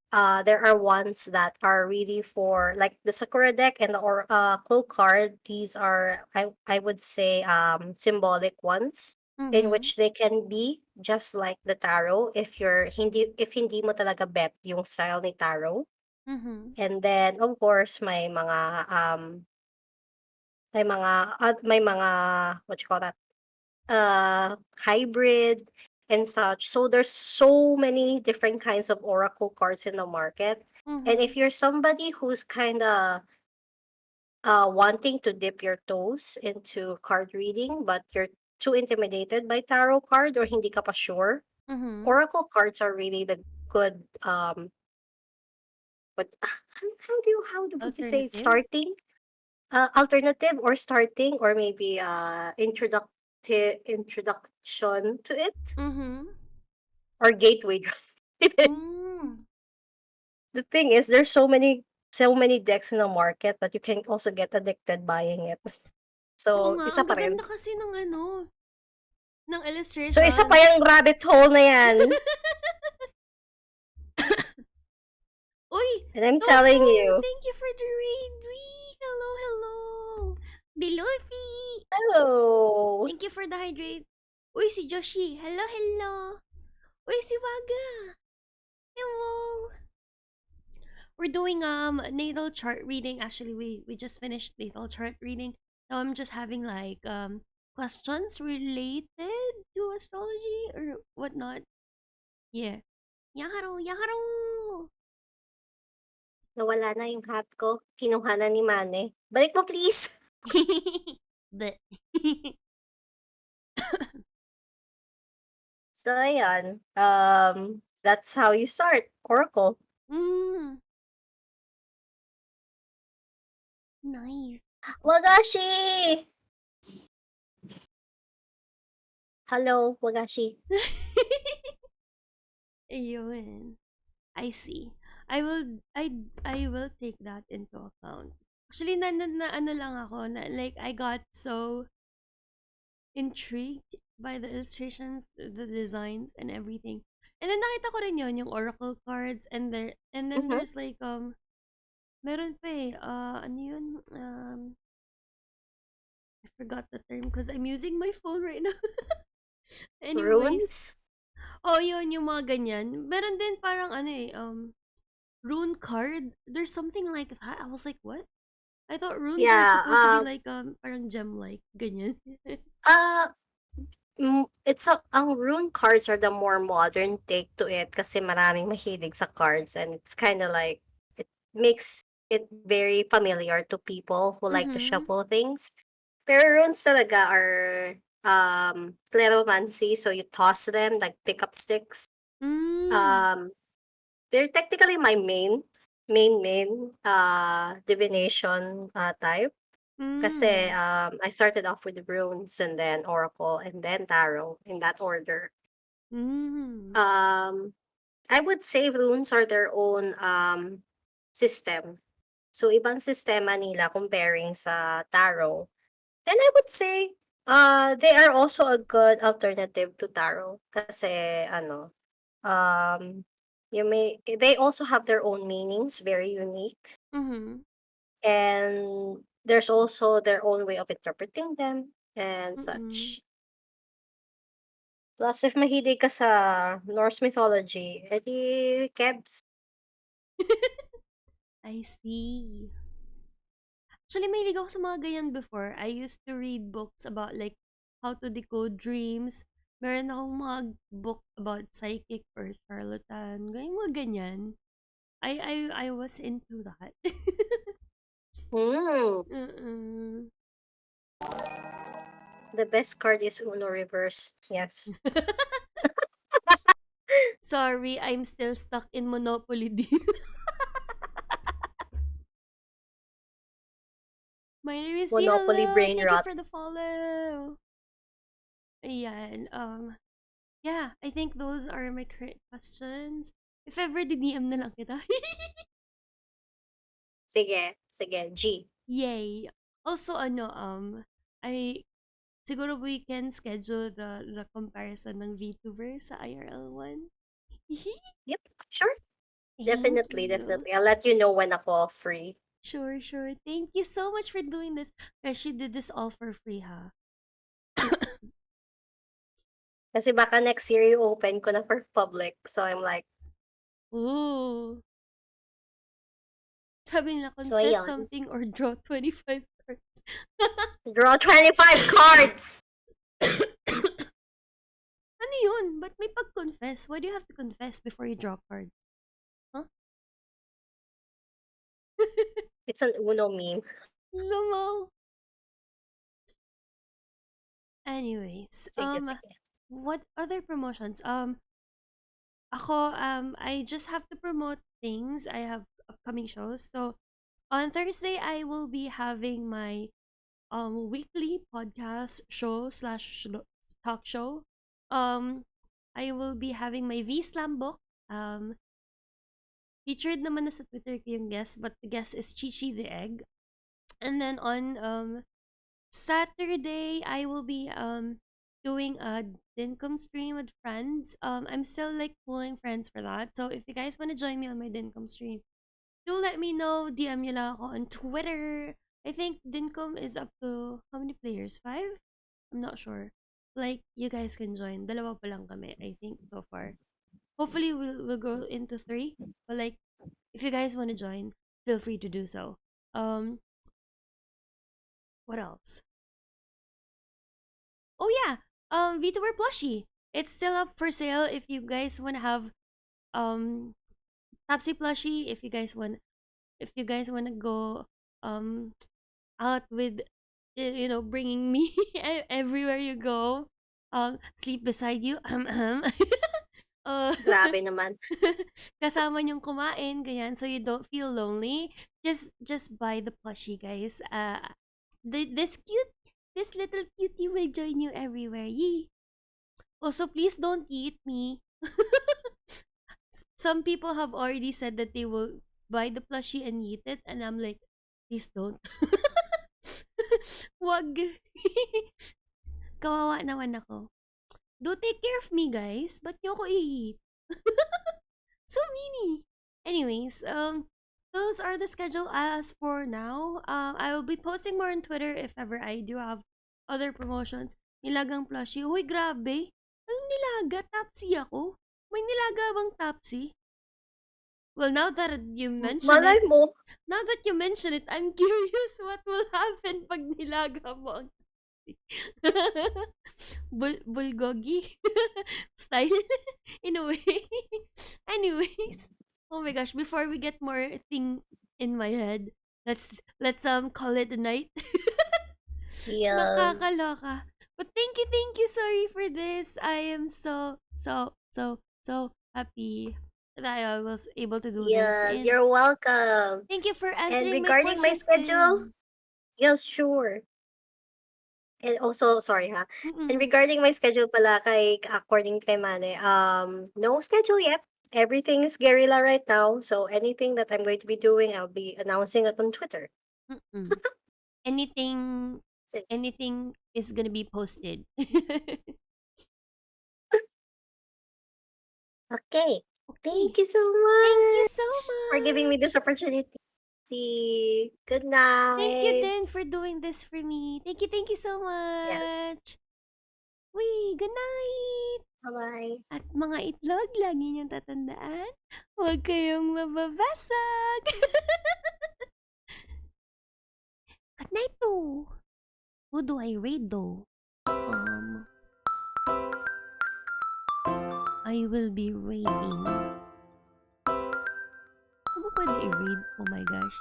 Speaker 2: There are ones that are really for like the Sakura deck and the Cloak card. These are, I would say, symbolic ones, in
Speaker 1: Mhm.
Speaker 2: which they can be just like the tarot if hindi mo talaga bet yung style ni tarot.
Speaker 1: Mhm.
Speaker 2: And then of course may mga what you call that, hybrid and such. So there's so many different kinds of oracle cards in the market. And if
Speaker 1: Mhm.
Speaker 2: you're somebody who's kind of wanting to dip your toes into card reading, but you're too intimidated by tarot card or hindi ka pa sure,
Speaker 1: Mhm.
Speaker 2: oracle cards are really the good but would you say
Speaker 1: Alternative?
Speaker 2: starting alternative, or starting, or maybe introduction to it,
Speaker 1: Mhm.
Speaker 2: or gateway drug.
Speaker 1: Mm.
Speaker 2: The thing is, there's so many decks in the market that you can also get addicted buying it.
Speaker 1: Oo
Speaker 2: So,
Speaker 1: nga,
Speaker 2: isa
Speaker 1: ang
Speaker 2: pa
Speaker 1: gaganda
Speaker 2: rin.
Speaker 1: kasi ng ano, ng
Speaker 2: So, isa pa
Speaker 1: illustration.
Speaker 2: yung rabbit hole na yan.
Speaker 1: Uy,
Speaker 2: And I'm
Speaker 1: Tofu!
Speaker 2: telling you.
Speaker 1: Thank you for the raid. Wee! Hello, hello. Belofi!
Speaker 2: Hello.
Speaker 1: Thank you for the hydrate. Uy, si Joshi. Hello, hello. Uy, si Waga. Hello. We're doing natal chart reading. Actually, we just finished natal chart reading. Now I'm just having like questions related to astrology or whatnot. Yeah. Yaharo, yaharo.
Speaker 2: Nawala na yung hat ko. Kinuha na ni Mane. Balik mo, please.
Speaker 1: But
Speaker 2: So, ayan. That's how you start. Oracle.
Speaker 1: mm, nice.
Speaker 2: Wagashi! Hello, Wagashi.
Speaker 1: Ayun. I see. I will take that into account. Actually, na ano lang ako na like I got so intrigued by the illustrations, the designs, and everything. And then nakita ko rin yun, yung oracle cards, and then
Speaker 2: Mm-hmm.
Speaker 1: there's like meron pa eh, ano yun, I forgot the term because I'm using my phone right now. Anyways,
Speaker 2: Runes?
Speaker 1: oh yun, yung mga ganyan. Meron din parang ano eh, rune card. There's something like that. I was like, what? I thought runes are
Speaker 2: Yeah,
Speaker 1: supposed to be like parang gem like ganyan.
Speaker 2: uh, ang rune cards are the more modern take to it, kasi maraming mahilig sa cards, and it's kind of like it makes it very familiar to people who like to
Speaker 1: Mhm.
Speaker 2: shuffle things. Pero runes talaga are cleromancy, so you toss them like pickup sticks.
Speaker 1: Mm.
Speaker 2: Um, they're technically my main divination type. Kasi,
Speaker 1: Mm.
Speaker 2: I started off with runes, and then oracle, and then tarot, in that order.
Speaker 1: Mm.
Speaker 2: Um, I would say runes are their own system. So ibang sistema nila comparing sa tarot. And I would say they are also a good alternative to tarot, kasi um they also have their own meanings, very unique.
Speaker 1: Mhm.
Speaker 2: And there's also their own way of interpreting them and
Speaker 1: Mm-mm.
Speaker 2: such. Plus, if mahilig ka sa Norse mythology, edi kebs.
Speaker 1: I see. Actually, mahilig ako sa mga ganyan before. I used to read books about like how to decode dreams. Meron akong mga book about psychic or charlatan. Ganyan mga ganyan. I was into that.
Speaker 2: Hmm.
Speaker 1: Mm-mm.
Speaker 2: The best card is Uno Reverse. Yes.
Speaker 1: Sorry, I'm still stuck in Monopoly deal. My name is C.
Speaker 2: Monopoly
Speaker 1: Hello.
Speaker 2: brain
Speaker 1: Thank you
Speaker 2: rot.
Speaker 1: for the follow. Ayan. Yeah, I think those are my current questions. If ever, DM na lang kita.
Speaker 2: Sige. Sige. G.
Speaker 1: Yay. Also, I siguro we can schedule the comparison ng VTuber sa IRL one.
Speaker 2: Yep. Sure.
Speaker 1: Thank
Speaker 2: Definitely.
Speaker 1: you.
Speaker 2: Definitely. I'll let you know when ako free.
Speaker 1: Sure, sure. Thank you so much for doing this. Guys, she did this all for free, ha?
Speaker 2: Kasi baka next year you open ko na for public. So I'm like,
Speaker 1: Ooh. Sabi nila,
Speaker 2: so
Speaker 1: confess
Speaker 2: ayun.
Speaker 1: something or draw 25 cards.
Speaker 2: Draw 25 cards!
Speaker 1: Ano yun? Ba't may pag-confess? Why do you have to confess before you draw cards? Huh?
Speaker 2: It's an Uno meme.
Speaker 1: Lumaw. Anyways,
Speaker 2: Sige, sige.
Speaker 1: what other promotions? I just have to promote things. I have upcoming shows. So, on Thursday, I will be having my weekly podcast show slash talk show. Um, I will be having my V Slam book. Featured naman na sa Twitter ko yung guest, but the guest is Chichi the Egg. And then on Saturday, I will be doing a Dincom stream with friends. I'm still like pulling friends for that. So if you guys want to join me on my Dincom stream, do let me know. DM nyo lang ako on Twitter. I think Dincom is up to how many players? 5? I'm not sure. Like you guys can join. Dalawa pa lang kami, I think so far. Hopefully we'll go into 3. But like if you guys want to join, feel free to do so. What else? Oh yeah, VTuber plushie. It's still up for sale if you guys want to have um Tapsy plushie. If you guys want to go um out with bringing me everywhere you go. Sleep beside you. uh,
Speaker 2: Grabe naman.
Speaker 1: kasama niyong kumain, ganyan, so you don't feel lonely. Just buy the plushie, guys. This little cutie will join you everywhere. Yee. Also, please don't eat me. Some people have already said that they will buy the plushie and eat it, and I'm like, please don't. Wag. Kawawa naman ako. Do take care of me, guys. Ba't niyo ako i-eat? So meany. Anyways, those are the schedule as for now. I will be posting more on Twitter if ever I do have other promotions. Nilagang plushie. Uy, grabe. Anong nilaga? Tapsi ako? May nilaga bang tapsi? Well,
Speaker 2: Malay mo.
Speaker 1: now that you mention it, I'm curious what will happen pag nilaga mo ang bulgogi style in a way. Anyways, oh my gosh, before we get more thing in my head, let's call it a night.
Speaker 2: Yes.
Speaker 1: Nakakaloka. But thank you, sorry for this. I am so happy that I was able to do this.
Speaker 2: Yes,
Speaker 1: And
Speaker 2: you're welcome.
Speaker 1: thank you for
Speaker 2: And
Speaker 1: answering my
Speaker 2: regarding my
Speaker 1: questions,
Speaker 2: schedule,
Speaker 1: Tin.
Speaker 2: yes, sure. And also, sorry ha. And
Speaker 1: Mm-mm.
Speaker 2: regarding my schedule pala kay according kay Mane, no schedule yet. Everything is guerrilla right now. So anything that I'm going to be doing, I'll be announcing it on Twitter.
Speaker 1: Mm-mm. Anything
Speaker 2: So,
Speaker 1: anything is gonna be posted.
Speaker 2: okay.
Speaker 1: Okay.
Speaker 2: Thank you so
Speaker 1: Thank you so
Speaker 2: much for giving me this
Speaker 1: much.
Speaker 2: opportunity. See. Good
Speaker 1: Thank you
Speaker 2: night.
Speaker 1: din for doing this for me. Thank you so
Speaker 2: Yes.
Speaker 1: much. Uy, good night!
Speaker 2: Bye-bye.
Speaker 1: At mga itlog, lagi niyong tatandaan, huwag kayong mababasag! Good night to! Who do I read though? I will be raiding. Ano ba pwede i-raid? Oh my gosh.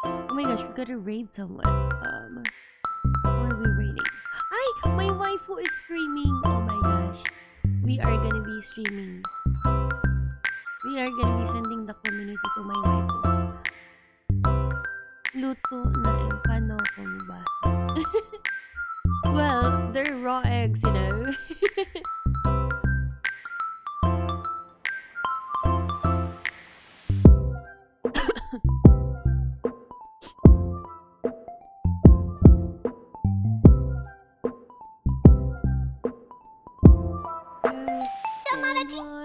Speaker 1: Oh my gosh, we gotta raid someone. Who are we raiding? Ay! My waifu is screaming! Oh my gosh. We are gonna be streaming. We are gonna be sending the community to my waifu. Luto na eh. Paano akong basa? Well, they're raw eggs, you know. Come on,